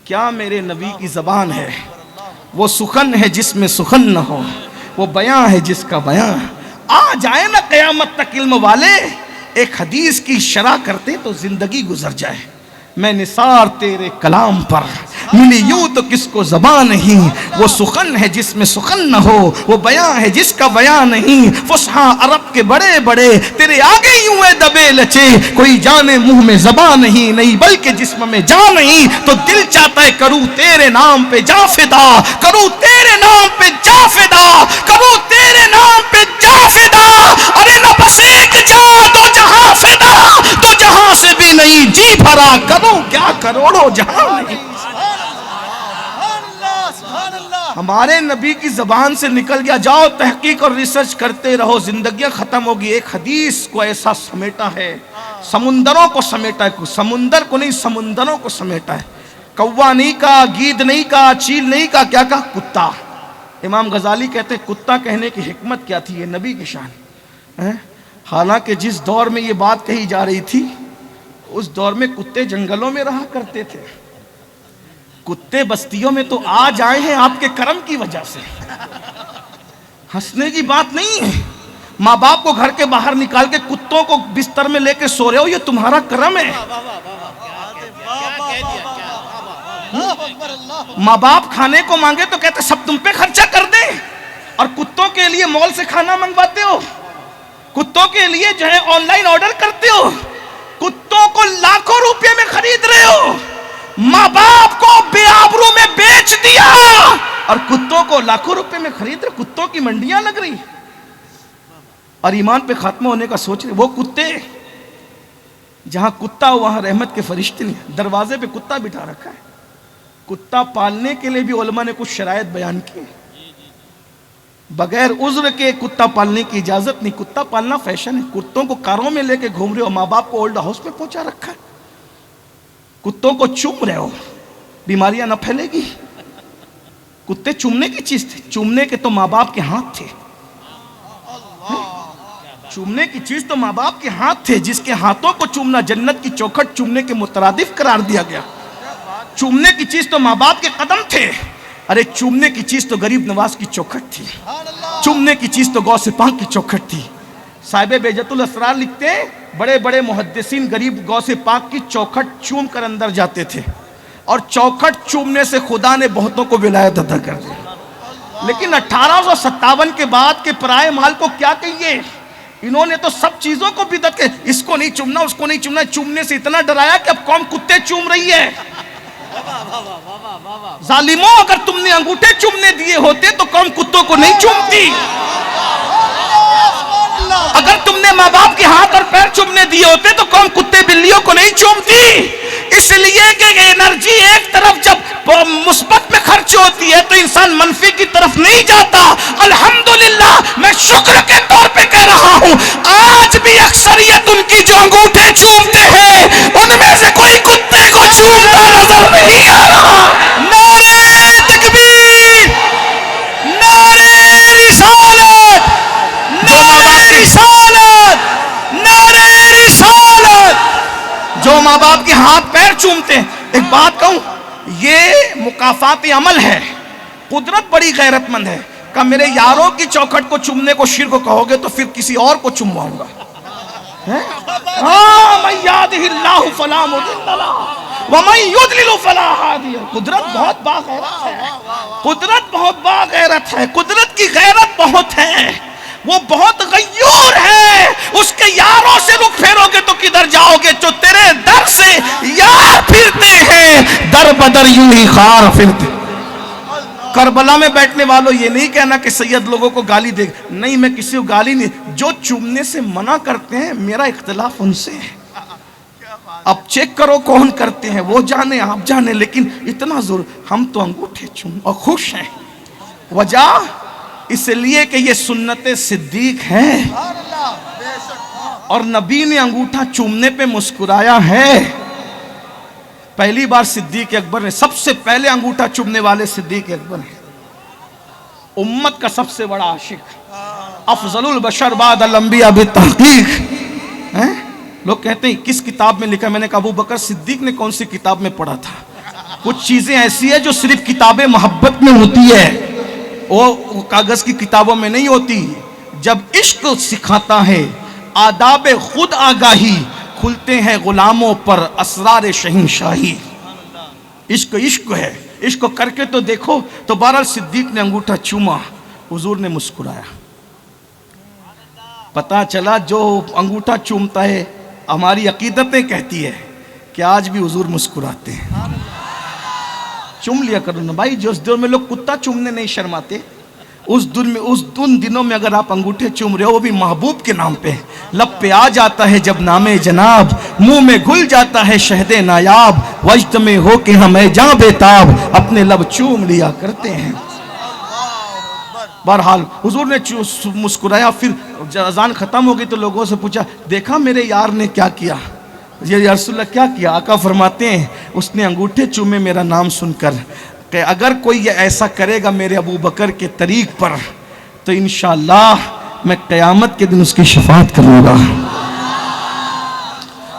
کیا میرے نبی کی زبان ہے، وہ سخن ہے جس میں سخن نہ ہو، وہ بیان ہے جس کا بیان۔ آ جائے نا قیامت تک علم والے، ایک حدیث کی شرح کرتے تو زندگی گزر جائے۔ میں نثار تیرے کلام پر ملی یوں تو کس کو زبان نہیں، وہ سخن ہے جس میں سخن نہ ہو، وہ بیان ہے جس کا بیان نہیں۔ فصحا عرب کے بڑے بڑے تیرے آگے یوں ہے دبے لچے، کوئی جانے منہ میں زبان نہیں بلکہ جسم میں جان نہیں، تو دل چاہتا ہے کروں تیرے نام پہ جاں فدا، کروں تیرے نام پہ جاں فدا، کروں تیرے نام پہ جاں فدا۔ ارے نہ بس ایک جہاں دو جہاں فدا، دو جہاں سے بھی نہیں جی بھرا، کروں کیا کروڑوں جہاں نہیں۔ ہمارے نبی کی زبان سے نکل گیا، جاؤ تحقیق اور ریسرچ کرتے رہو، زندگیاں ختم ہوگی۔ ایک حدیث کو ایسا سمیٹا ہے، سمندروں کو سمیٹا ہے، سمندر کو نہیں سمندروں کو سمیٹا ہے۔ کوا نہیں کہا، گید نہیں کہا، چیل نہیں کہا، کیا کہا؟ کتا۔ امام غزالی کہتے ہیں کتا کہنے کی حکمت کیا تھی؟ یہ نبی کی شان۔ حالانکہ جس دور میں یہ بات کہی جا رہی تھی اس دور میں کتے جنگلوں میں رہا کرتے تھے، کتے بستیوں میں تو آج آئے ہیں آپ کے کرم کی وجہ سے۔ ہنسنے کی بات نہیں ہے۔ ماں باپ کو گھر کے باہر نکال کے کتوں کو بستر میں لے کے سو رہے ہو، یہ تمہارا کرم ہے۔ ماں باپ کھانے کو مانگے تو کہتے سب تم پہ خرچہ کر دیں، اور کتوں کے لیے مال سے کھانا منگواتے ہو، کتوں کے لیے جو ہے آن لائن آرڈر کرتے ہو، کتوں کو لاکھوں روپے میں خرید رہے ہو، ماں باپ کو بے آبرو میں بیچ دیا اور کتوں کو لاکھوں روپے میں خرید رہے، کتوں کی منڈیاں لگ رہی اور ایمان پہ خاتمہ ہونے کا سوچ رہے۔ وہ کتے، جہاں کتا ہو وہاں رحمت کے فرشتے نہیں۔ دروازے پہ کتا بٹھا رکھا ہے۔ کتا پالنے کے لیے بھی علماء نے کچھ شرائط بیان کی، بغیر عذر کے کتا پالنے کی اجازت نہیں۔ کتا پالنا فیشن ہے، کتوں کو کاروں میں لے کے گھوم رہے ہو، ماں باپ کو اولڈ ہاؤس میں پہنچا رکھا ہے، کتوں کو چوم رہے ہو، بیماریاں نہ پھیلے گی؟ کتے چومنے کی چیز تھے، چومنے کے تو ماں باپ کے ہاتھ تھے، چومنے کی چیز تو ماں باپ کے ہاتھ تھے، جس کے ہاتھوں کو چومنا جنت کی چوکھٹ چومنے کے مترادف قرار دیا گیا۔ چومنے کی چیز تو ماں باپ کے قدم تھے، ارے چومنے کی چیز تو غریب نواز کی چوکھٹ تھی، چومنے کی چیز تو غوث پاک کی چوکھٹ تھی۔ صاحب بہجت الاسرار لکھتے ہیں بڑے بڑے محدثین غریب غوث پاک کی چوکھٹ چوم کر اندر جاتے تھے، اور چوکھٹ چومنے سے خدا نے بہتوں کو ولایت عطا کر دی۔ لیکن 1857 کے بعد کے پرائے مال کو کیا کہیے، انہوں نے تو سب چیزوں کو بدعت کے، اس کو نہیں چومنا، اس کو نہیں چومنا، چومنے سے اتنا ڈرایا کہ اب قوم کتے چوم رہی ہے۔ ظالموں، اگر تم نے انگوٹھے چومنے دیے ہوتے تو قوم کتوں کو نہیں چومتی، اگر تم نے ماں باپ کے ہاتھ اور پیر چومنے دیے ہوتے تو قوم کتے بلیوں کو نہیں چومتی۔ اس لیے کہ انرجی ایک طرف جب مثبت میں خرچ ہوتی ہے تو انسان منفی کی طرف نہیں جاتا۔ الحمدللہ میں شکر کے طور پہ کہہ رہا ہوں، آج بھی اکثریت ان کی جو انگوٹھے چومتے ہیں ان میں سے کوئی کتے کو چومتا نظر نہیں آ رہا۔ نعرہ تکبیر، نعرہ رسالت، نعرہ رسالت، نعرہ رسالت۔ جو ماں باپ کے ہاتھ پیر چومتے ہیں، ایک بات کہوں، یہ مکافات عمل ہے۔ قدرت بڑی غیرت مند ہے، کہ میرے یاروں کی چوکھٹ کو چومنے کو شرک کہو گے تو پھر کسی اور کو چمواؤں گا۔ من یہدہ اللہ فلا مضل لہ ومن یضلل فلا ہادی لہ۔ قدرت بہت باغیرت ہے، قدرت بہت باغیرت ہے، قدرت کی غیرت بہت ہے، وہ بہت غیور ہے۔ اس کے یاروں سے رخ پھیرو گے تو کدھر جاؤ گے؟ جو تیرے در سے یار پھرتے ہیں در بدر یوں ہی خار پھرتے۔ کربلا میں بیٹھنے والوں یہ نہیں کہنا کہ سید لوگوں کو گالی دے گا، نہیں، میں کسی کو گالی نہیں، جو چومنے سے منع کرتے ہیں میرا اختلاف ان سے ہے۔ اب چیک کرو کون کرتے ہیں، وہ جانے آپ جانے، لیکن اتنا ضرور ہم تو انگوٹھے چوم اور خوش ہیں۔ وجہ اس لیے کہ یہ سنت صدیق ہے، اور نبی نے انگوٹھا چومنے پہ مسکرایا ہے۔ پہلی بار صدیق اکبر نے، سب سے پہلے انگوٹھا چومنے والے صدیق اکبر ہیں، امت کا سب سے بڑا عاشق، افضل البشر بعد الانبیاء بالتحقیق۔ لوگ کہتے ہیں کس کتاب میں لکھا؟ میں نے کہا ابو بکر صدیق نے کون سی کتاب میں پڑھا تھا؟ کچھ چیزیں ایسی ہیں جو صرف کتاب محبت میں ہوتی ہے، وہ کاغذ کی کتابوں میں نہیں ہوتی۔ جب عشق سکھاتا ہے آداب خود آگاہی، کھلتے ہیں غلاموں پر اسرار شہنشاہی۔ عشق عشق ہے، عشق کر کے تو دیکھو۔ تو بہرحال صدیق نے انگوٹھا چوما، حضور نے مسکرایا۔ پتا چلا جو انگوٹھا چومتا ہے، ہماری عقیدتیں کہتی ہے کہ آج بھی حضور مسکراتے ہیں۔ چوم لیا کرو نا بھائی، جو اس دور میں لوگ کتا چومنے نہیں شرماتے، اس دنوں میں اگر آپ انگوٹھے چوم رہے ہو وہ بھی محبوب کے نام پہ، لب پہ آ جاتا ہے جب نام جناب، منہ میں گھل جاتا ہے شہد نایاب، وجد میں ہو کے ہم اے جاں بےتاب اپنے لب چوم لیا کرتے ہیں۔ بہرحال حضور نے مسکرایا۔ پھر اذان ختم ہو گئی تو لوگوں سے پوچھا، دیکھا میرے یار نے کیا کیا؟ یا رسول اللہ کیا کیا؟ آقا فرماتے ہیں اس نے انگوٹھے چومے میرا نام سن کر کہ اگر کوئی یہ ایسا کرے گا میرے ابو بکر کے طریق پر تو انشاءاللہ میں قیامت کے دن اس کی شفاعت کروں گا۔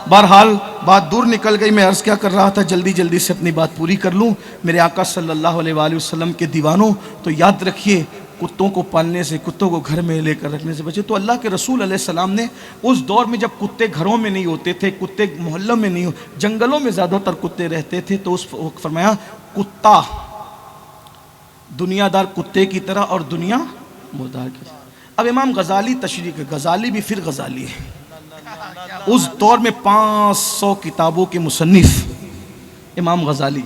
بہرحال بات دور نکل گئی، میں عرض کیا کر رہا تھا، جلدی سے اپنی بات پوری کر لوں۔ میرے آقا صلی اللہ علیہ وآلہ وسلم کے دیوانوں، تو یاد رکھیے کتوں کو پالنے سے، کتوں کو گھر میں لے کر رکھنے سے بچے۔ تو اللہ کے رسول علیہ السلام نے اس دور میں جب کتے گھروں میں نہیں ہوتے تھے، کتے محلوں میں نہیں، جنگلوں میں زیادہ تر کتے رہتے تھے، تو اس وقت فرمایا کتا دنیا دار کتے کی طرح اور دنیا مردار کی طرح۔ اب امام غزالی تشریح ہے، غزالی بھی پھر غزالی ہے، اس دور میں 500 کتابوں کے مصنف امام غزالی۔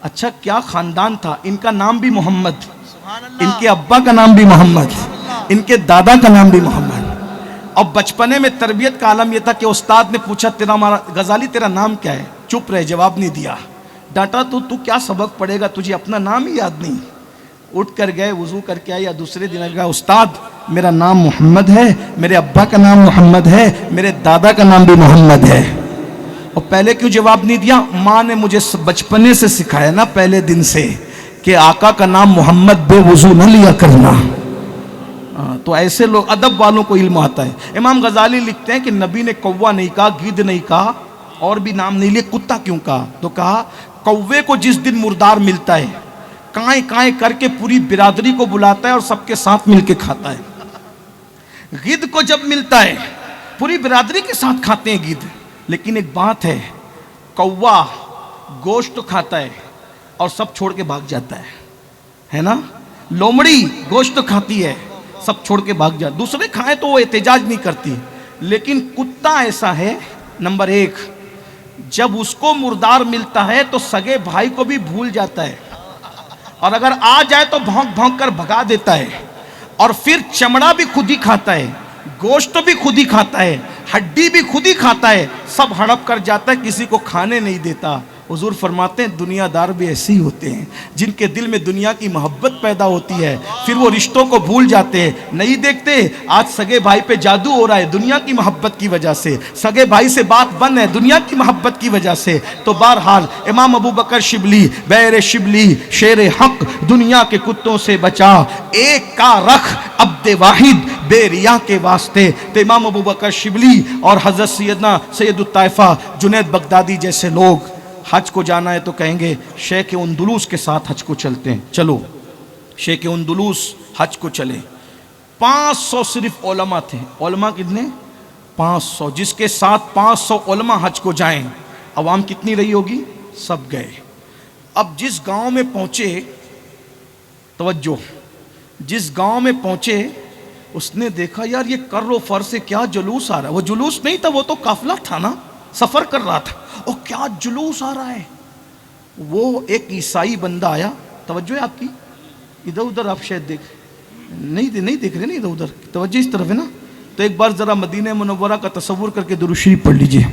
اچھا کیا خاندان تھا، ان کا نام بھی محمد، ان کے ابا کا نام بھی محمد، ان کے دادا کا نام بھی محمد۔ اور بچپنے میں تربیت کا عالم یہ تھا کہ استاد نے پوچھا غزالی تیرا نام کیا ہے؟ چپ رہے، جواب نہیں دیا۔ ڈانٹا تو کیا سبق پڑھے گا، تجھے اپنا نام ہی یاد نہیں۔ اٹھ کر گئے، وضو کر کے آئے، یا دوسرے دن گئے، استاد میرا نام محمد ہے، میرے ابا کا نام محمد ہے، میرے دادا کا نام بھی محمد ہے۔ اور پہلے کیوں جواب نہیں دیا؟ ماں نے مجھے بچپنے سے سکھایا نا، پہلے دن سے، کہ آقا کا نام محمد بے وضو نہ لیا کرنا۔ تو ایسے لوگ، ادب والوں کو علم آتا ہے۔ امام غزالی لکھتے ہیں کہ نبی نے کوا نہیں کہا، گدھ نہیں کہا، اور بھی نام نہیں لیے، کتا کیوں کہا؟ تو کہا کوے کو جس دن مردار ملتا ہے کائیں کائیں کر کے پوری برادری کو بلاتا ہے اور سب کے ساتھ مل کے کھاتا ہے۔ گدھ کو جب ملتا ہے پوری برادری کے ساتھ کھاتے ہیں گدھ، لیکن ایک بات ہے، کوا گوشت تو کھاتا ہے اور سب چھوڑ کے بھاگ جاتا ہے نا؟ لومڑی گوشت تو کھاتی ہے، سب چھوڑ کے بھاگ جاتا، دوسرے کھائیں تو وہ احتجاج نہیں کرتی، لیکن کتا ایسا ہے، نمبر 1 جب اس کو مردار ملتا ہے تو سگے بھائی کو بھی بھول جاتا ہے، اور اگر آ جائے تو بھونک بھونک کر بھگا دیتا ہے، اور پھر چمڑا بھی خود ہی کھاتا ہے، گوشت بھی خود ہی کھاتا ہے، ہڈی بھی خود ہی کھاتا ہے، سب ہڑپ کر جاتا ہے، کسی کو کھانے نہیں دیتا۔ حضور فرماتے ہیں دنیا دار بھی ایسے ہی ہوتے ہیں، جن کے دل میں دنیا کی محبت پیدا ہوتی ہے، پھر وہ رشتوں کو بھول جاتے ہیں، نہیں دیکھتے آج سگے بھائی پہ جادو ہو رہا ہے دنیا کی محبت کی وجہ سے، سگے بھائی سے بات بند ہے دنیا کی محبت کی وجہ سے۔ تو بہرحال امام ابو بکر شبلی، بیر شبلی، شیر حق، دنیا کے کتوں سے بچا، ایک کا رکھ عبد واحد بے ریا کے واسطے۔ تو امام ابو بکر شبلی اور حضرت سیدنا سید الطائفہ جنید بغدادی جیسے لوگ حج کو جانا ہے تو کہیں گے شیخ اندلس کے ساتھ حج کو چلتے ہیں، چلو شیخ اندلس حج کو چلے۔ 500 صرف علماء تھے، علماء کتنے؟ 500، جس کے ساتھ 500 علماء حج کو جائیں، عوام کتنی رہی ہوگی؟ سب گئے۔ اب جس گاؤں میں پہنچے، توجہ، جس گاؤں میں پہنچے اس نے دیکھا یار یہ کر و فر سے کیا جلوس آ رہا ہے، وہ جلوس نہیں تھا، وہ تو قافلہ تھا نا، سفر کر رہا تھا، اور کیا جلوس آ رہا ہے۔ وہ ایک عیسائی بندہ آیا، توجہ ہے آپ کی، ادھر ادھر آپ شاید نہیں دیکھ رہے نا، ادھر ادھر توجہ اس طرف ہے نا، تو ایک بار ذرا مدینہ منورہ کا تصور کر کے درود شریف پڑھ لیجئے۔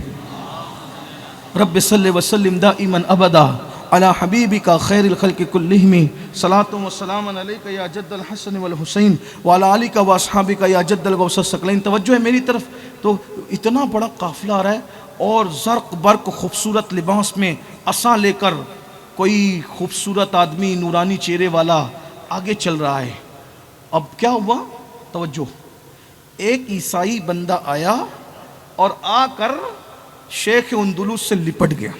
رب صلی وسلم دائما ابدا علی حبیبک خیر الخلق کلہم، صلاۃ و سلام علیک یا جد الحسن والحسین وعلی آلک و اصحابک یا جد الغوث الثقلین۔ توجہ ہے میری طرف، تو اتنا بڑا قافلہ آ رہا ہے، اور زرق برق خوبصورت لباس میں عصا لے کر کوئی خوبصورت آدمی نورانی چہرے والا آگے چل رہا ہے۔ اب کیا ہوا؟ توجہ، ایک عیسائی بندہ آیا اور آ کر شیخ اندلس سے لپٹ گیا۔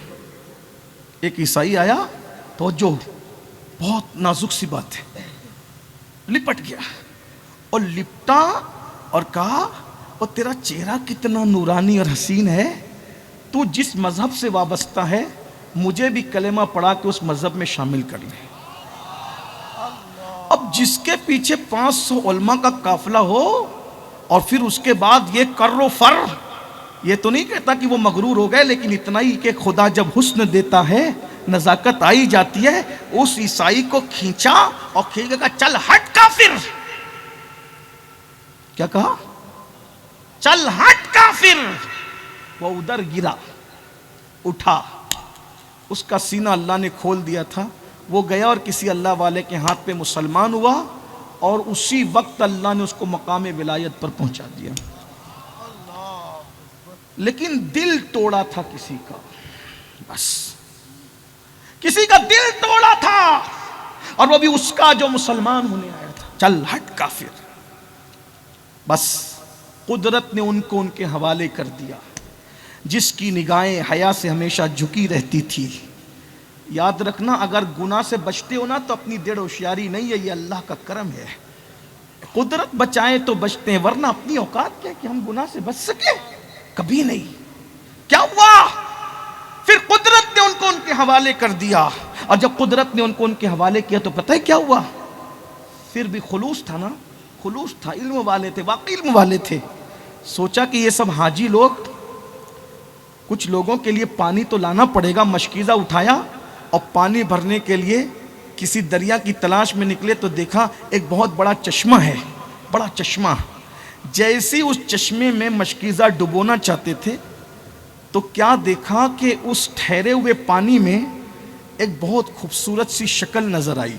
ایک عیسائی آیا، توجہ بہت نازک سی بات ہے، لپٹ گیا، اور لپٹا اور کہا اور تیرا چہرہ کتنا نورانی اور حسین ہے، تو جس مذہب سے وابستہ ہے مجھے بھی کلمہ پڑھا کے اس مذہب میں شامل کر لے۔ اب جس کے پیچھے 500 علماء کا قافلہ ہو اور پھر اس کے بعد یہ کر و فر، یہ تو نہیں کہتا کہ وہ مغرور ہو گئے، لیکن اتنا ہی کہ خدا جب حسن دیتا ہے نزاکت آئی جاتی ہے۔ اس عیسائی کو کھینچا اور کھینچ کے کہا چل ہٹ کافر۔ کیا کہا؟ چل ہٹ کافر۔ وہ ادھر گرا، اٹھا، اس کا سینہ اللہ نے کھول دیا تھا، وہ گیا اور کسی اللہ والے کے ہاتھ پہ مسلمان ہوا، اور اسی وقت اللہ نے اس کو مقام ولایت پر پہنچا دیا۔ لیکن دل توڑا تھا کسی کا، بس کسی کا دل توڑا تھا، اور وہ بھی اس کا جو مسلمان ہونے آیا تھا۔ چل ہٹ کافر، بس قدرت نے ان کو ان کے حوالے کر دیا۔ جس کی نگاہیں حیا سے ہمیشہ جھکی رہتی تھی، یاد رکھنا اگر گناہ سے بچتے ہو نا تو اپنی دیر ہوشیاری نہیں ہے، یہ اللہ کا کرم ہے۔ قدرت بچائے تو بچتے ہیں، ورنہ اپنی اوقات کیا کہ ہم گناہ سے بچ سکے؟ کبھی نہیں۔ کیا ہوا؟ پھر قدرت نے ان کو ان کے حوالے کر دیا، اور جب قدرت نے ان کو ان کے حوالے کیا تو پتہ ہے کیا ہوا؟ پھر بھی خلوص تھا نا، خلوص تھا، علم والے تھے، واقعی علم والے تھے۔ سوچا کہ یہ سب حاجی لوگ، کچھ لوگوں کے لیے پانی تو لانا پڑے گا، مشکیزہ اٹھایا اور پانی بھرنے کے لیے کسی دریا کی تلاش میں نکلے تو دیکھا ایک بہت بڑا چشمہ ہے، بڑا چشمہ۔ جیسے اس چشمے میں مشکیزہ ڈبونا چاہتے تھے تو کیا دیکھا کہ اس ٹھہرے ہوئے پانی میں ایک بہت خوبصورت سی شکل نظر آئی۔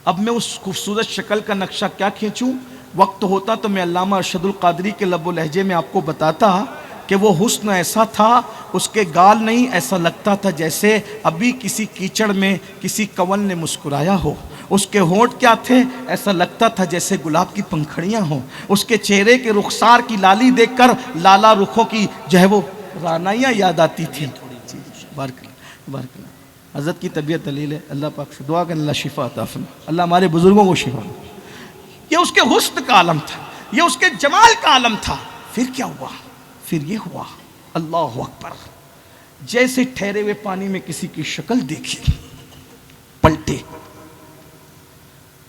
اب میں اس خوبصورت شکل کا نقشہ کیا کھینچوں؟ وقت ہوتا تو میں علامہ ارشد القادری کے لب و لہجے میں آپ کو بتاتا کہ وہ حسن ایسا تھا، اس کے گال نہیں، ایسا لگتا تھا جیسے ابھی کسی کیچڑ میں کسی کنول نے مسکرایا ہو۔ اس کے ہونٹ کیا تھے؟ ایسا لگتا تھا جیسے گلاب کی پنکھڑیاں ہوں۔ اس کے چہرے کے رخسار کی لالی دیکھ کر لالا رخوں کی جو ہے وہ رعنائیاں یاد آتی تھی۔ بارک اللہ، بارک اللہ۔ حضرت کی طبیعت دلیل ہے، اللہ پاک سے دعا کہ اللہ شفا عطا فرمائے، اللہ ہمارے بزرگوں کو شفا۔ یہ اس کے حسن کا عالم تھا، یہ اس کے جمال کا عالم تھا۔ پھر کیا ہوا؟ پھر یہ ہوا، اللہ اکبر، جیسے ٹھہرے ہوئے پانی میں کسی کی شکل دیکھی،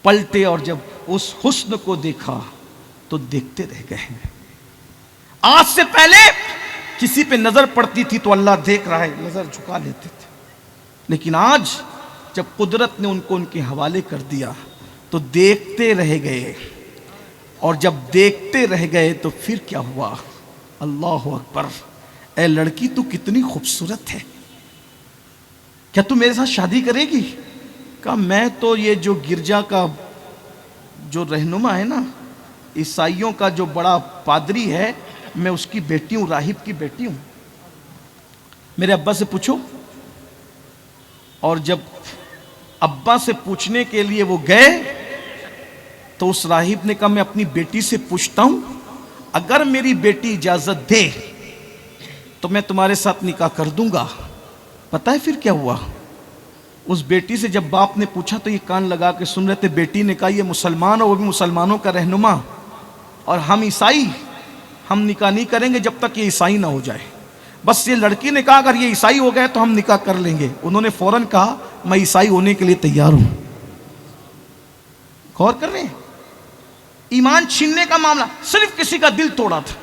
پلٹے اور جب اس حسن کو دیکھا تو دیکھتے رہ گئے۔ آج سے پہلے کسی پہ نظر پڑتی تھی تو اللہ دیکھ رہا ہے، نظر جھکا لیتے تھے، لیکن آج جب قدرت نے ان کو ان کے حوالے کر دیا تو دیکھتے رہ گئے، اور جب دیکھتے رہ گئے تو پھر کیا ہوا؟ اللہ اکبر، اے لڑکی تو کتنی خوبصورت ہے، کیا تو میرے ساتھ شادی کرے گی؟ کہا میں تو یہ جو گرجا کا جو رہنما ہے نا، عیسائیوں کا جو بڑا پادری ہے، میں اس کی بیٹی ہوں، راہب کی بیٹی ہوں، میرے ابا سے پوچھو۔ اور جب ابا سے پوچھنے کے لیے وہ گئے تو اس راہب نے کہا میں اپنی بیٹی سے پوچھتا ہوں، اگر میری بیٹی اجازت دے تو میں تمہارے ساتھ نکاح کر دوں گا۔ پتہ ہے پھر کیا ہوا؟ اس بیٹی سے جب باپ نے پوچھا تو یہ کان لگا کے سن رہے تھے، بیٹی نے کہا یہ مسلمان اور وہ بھی مسلمانوں کا رہنما، اور ہم عیسائی، ہم نکاح نہیں کریں گے جب تک یہ عیسائی نہ ہو جائے۔ بس یہ لڑکی نے کہا اگر یہ عیسائی ہو گئے تو ہم نکاح کر لیں گے۔ انہوں نے فوراً کہا میں عیسائی ہونے کے لیے تیار ہوں۔ غور کر رہے ہیں؟ ایمان چھیننے کا معاملہ، صرف کسی کا دل توڑا تھا،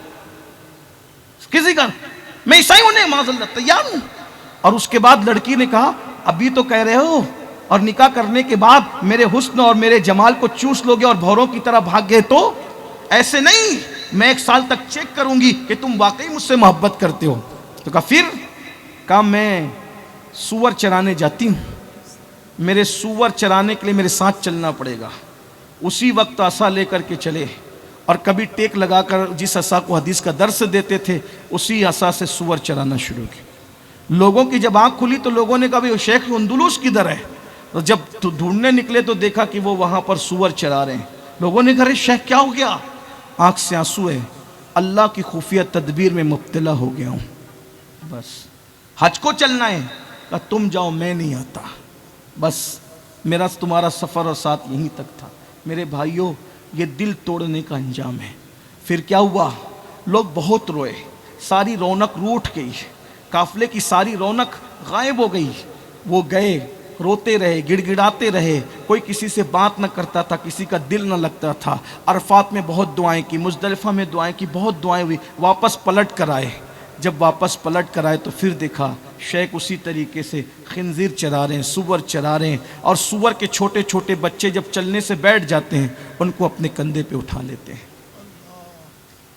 کسی کا، میں عیسائی ہونے معاذ اللہ تیار ہوں۔ اور اس کے بعد لڑکی نے کہا ابھی تو کہہ رہے ہو اور نکاح کرنے کے بعد میرے حسن اور میرے جمال کو چوس لوگے اور بھوروں کی طرح بھاگ گئے تو؟ ایسے نہیں، میں 1 سال تک چیک کروں گی کہ تم واقعی مجھ سے محبت کرتے ہو۔ تو کہا پھر؟ کہا میں سور چرانے جاتی ہوں، میرے سور چرانے کے لیے میرے ساتھ چلنا پڑے گا۔ اسی وقت عصا لے کر کے چلے، اور کبھی ٹیک لگا کر جس عصا کو حدیث کا درس دیتے تھے اسی عصا سے سور چرانا شروع کیا۔ لوگوں کی جب آنکھ کھلی تو لوگوں نے کہا بھئی شیخ اندلس کدھر ہے؟ تو جب ڈھونڈنے نکلے تو دیکھا کہ وہ وہاں پر سور چرا رہے ہیں۔ لوگوں نے کہا شیخ کیا ہو گیا؟ آنکھ سے آنسو ہے، اللہ کی خفیہ تدبیر میں مبتلا ہو گیا ہوں، بس حج کو چلنا ہے، کہا تم جاؤ میں نہیں آتا، بس میرا تمہارا سفر اور ساتھ یہیں تک تھا۔ میرے بھائیوں، یہ دل توڑنے کا انجام ہے۔ پھر کیا ہوا؟ لوگ بہت روئے، ساری رونق روٹھ گئی، قافلے کی ساری رونق غائب ہو گئی۔ وہ گئے، روتے رہے، گڑ گڑاتے رہے، کوئی کسی سے بات نہ کرتا تھا، کسی کا دل نہ لگتا تھا۔ عرفات میں بہت دعائیں کی، مزدلفہ میں دعائیں کی، بہت دعائیں ہوئی، واپس پلٹ کر آئے۔ جب واپس پلٹ کر آئے تو پھر دیکھا شیخ اسی طریقے سے خنزیر چرا رہے ہیں، سور چرا رہے ہیں، اور سور کے چھوٹے چھوٹے بچے جب چلنے سے بیٹھ جاتے ہیں ان کو اپنے کندھے پہ اٹھا لیتے ہیں۔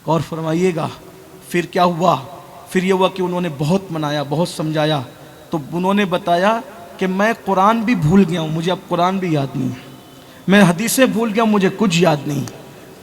غور فرمائیے گا پھر کیا ہوا؟ پھر یہ ہوا کہ انہوں نے بہت منایا، بہت سمجھایا، تو انہوں نے بتایا کہ میں قرآن بھی بھول گیا ہوں، مجھے اب قرآن بھی یاد نہیں، میں حدیثیں بھول گیا ہوں، مجھے کچھ یاد نہیں،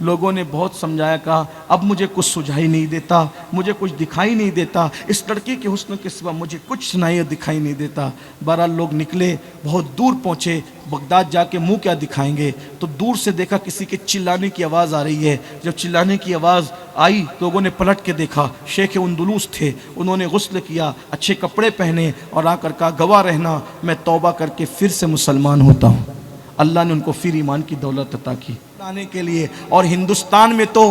لوگوں نے بہت سمجھایا، کہا اب مجھے کچھ سجھائی نہیں دیتا، مجھے کچھ دکھائی نہیں دیتا، اس لڑکی کے حسن کے سوا مجھے کچھ سنائی اور دکھائی نہیں دیتا۔ بہرحال لوگ نکلے، بہت دور پہنچے، بغداد جا کے منہ کیا دکھائیں گے، تو دور سے دیکھا کسی کے چلانے کی آواز آ رہی ہے۔ جب چلانے کی آواز آئی لوگوں نے پلٹ کے دیکھا، شیخ اندلس تھے، انہوں نے غسل کیا، اچھے کپڑے پہنے اور آ کر کہا گواہ رہنا میں توبہ کر کے پھر سے مسلمان ہوتا ہوں۔ اللہ نے ان کو پھر ایمان کی دولت عطا کی لانے کے لیے۔ اور ہندوستان میں تو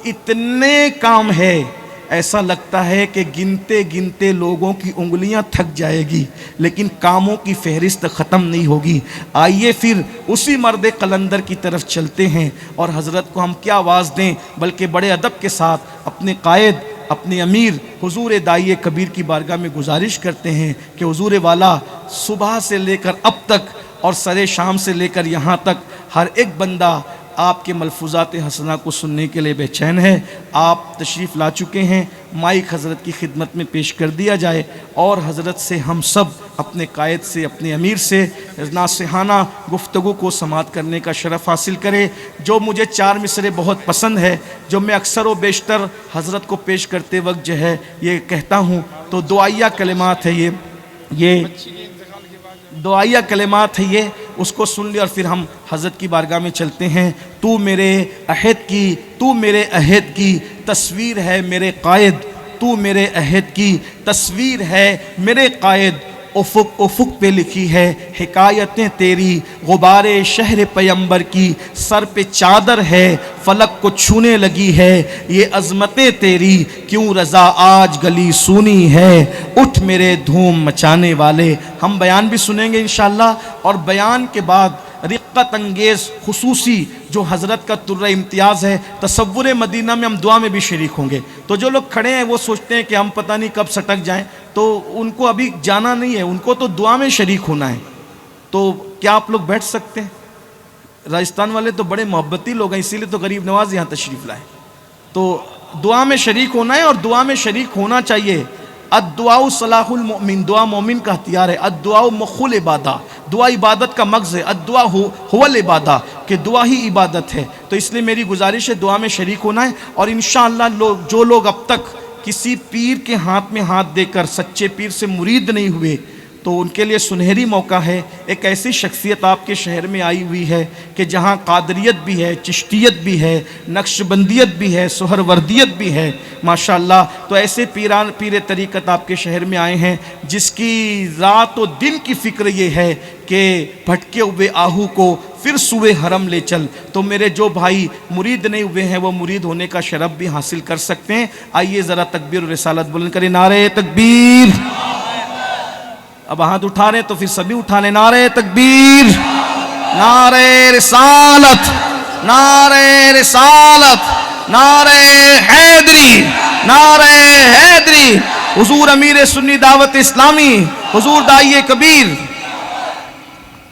اتنے کام ہے، ایسا لگتا ہے کہ گنتے گنتے لوگوں کی انگلیاں تھک جائے گی، لیکن کاموں کی فہرست ختم نہیں ہوگی۔ آئیے پھر اسی مرد قلندر کی طرف چلتے ہیں، اور حضرت کو ہم کیا آواز دیں بلکہ بڑے ادب کے ساتھ اپنے قائد، اپنے امیر حضور داعیہ کبیر کی بارگاہ میں گزارش کرتے ہیں کہ حضور والا صبح سے لے کر اب تک اور سر شام سے لے کر یہاں تک ہر ایک بندہ آپ کے ملفوظات حسنہ کو سننے کے لیے بے چین ہے۔ آپ تشریف لا چکے ہیں، مائک حضرت کی خدمت میں پیش کر دیا جائے، اور حضرت سے ہم سب اپنے قائد سے، اپنے امیر سے ناصحانہ گفتگو کو سماعت کرنے کا شرف حاصل کرے۔ جو مجھے 4 مصرے بہت پسند ہے، جو میں اکثر و بیشتر حضرت کو پیش کرتے وقت جو ہے یہ کہتا ہوں، تو دعائیہ کلمات ہے یہ دعائیہ کلمات ہے، یہ اس کو سن لے اور پھر ہم حضرت کی بارگاہ میں چلتے ہیں۔ تو میرے عہد کی تصویر ہے میرے قائد، تو میرے عہد کی تصویر ہے میرے قائد، افق پہ لکھی ہے حکایتیں تیری، غبار شہر پیمبر کی سر پہ چادر ہے، فلک کو چھونے لگی ہے یہ عظمتیں تیری، کیوں رضا آج گلی سونی ہے، اٹھ میرے دھوم مچانے والے۔ ہم بیان بھی سنیں گے انشاءاللہ، اور بیان کے بعد رقت انگیز خصوصی جو حضرت کا طر امتیاز ہے، تصور مدینہ میں ہم دعا میں بھی شریک ہوں گے۔ تو جو لوگ کھڑے ہیں وہ سوچتے ہیں کہ ہم پتہ نہیں کب سٹک جائیں، تو ان کو ابھی جانا نہیں ہے، ان کو تو دعا میں شریک ہونا ہے۔ تو کیا آپ لوگ بیٹھ سکتے ہیں؟ راجستھان والے تو بڑے محبتی لوگ ہیں، اسی لیے تو غریب نواز یہاں تشریف لائے۔ تو دعا میں شریک ہونا ہے، اور دعا میں شریک ہونا چاہیے۔ الدعاء صلاح المؤمن، دعا مومن کا ہتھیار ہے۔ الدعاء مخ العبادہ، دعا عبادت کا مغز ہے۔ الدعاء هو العبادہ، کہ دعا ہی عبادت ہے۔ تو اس لیے میری گزارش ہے دعا میں شریک ہونا ہے، اور انشاءاللہ جو لوگ اب تک کسی پیر کے ہاتھ میں ہاتھ دے کر سچے پیر سے مرید نہیں ہوئے، تو ان کے لیے سنہری موقع ہے۔ ایک ایسی شخصیت آپ کے شہر میں آئی ہوئی ہے کہ جہاں قادریت بھی ہے، چشتیت بھی ہے، نقش بندیت بھی ہے، سہر وردیت بھی ہے ماشاءاللہ۔ تو ایسے پیر طریقت آپ کے شہر میں آئے ہیں جس کی رات و دن کی فکر یہ ہے کہ بھٹکے ہوئے آہو کو پھر سوئے حرم لے چل۔ تو میرے جو بھائی مرید نہیں ہوئے ہیں وہ مرید ہونے کا شرف بھی حاصل کر سکتے ہیں۔ آئیے ذرا تکبیر و رسالت بلند کریں، نعرہ تکبیر۔ اب ہاتھ اٹھا رہے تو پھر سبھی اٹھا لیں، نعرہ تکبیر، نعرہ رسالت، نعرہ رسالت، نعرہ حیدری، نعرہ حیدری۔ حضور امیر سنی دعوت اسلامی، حضور داعیہ کبیر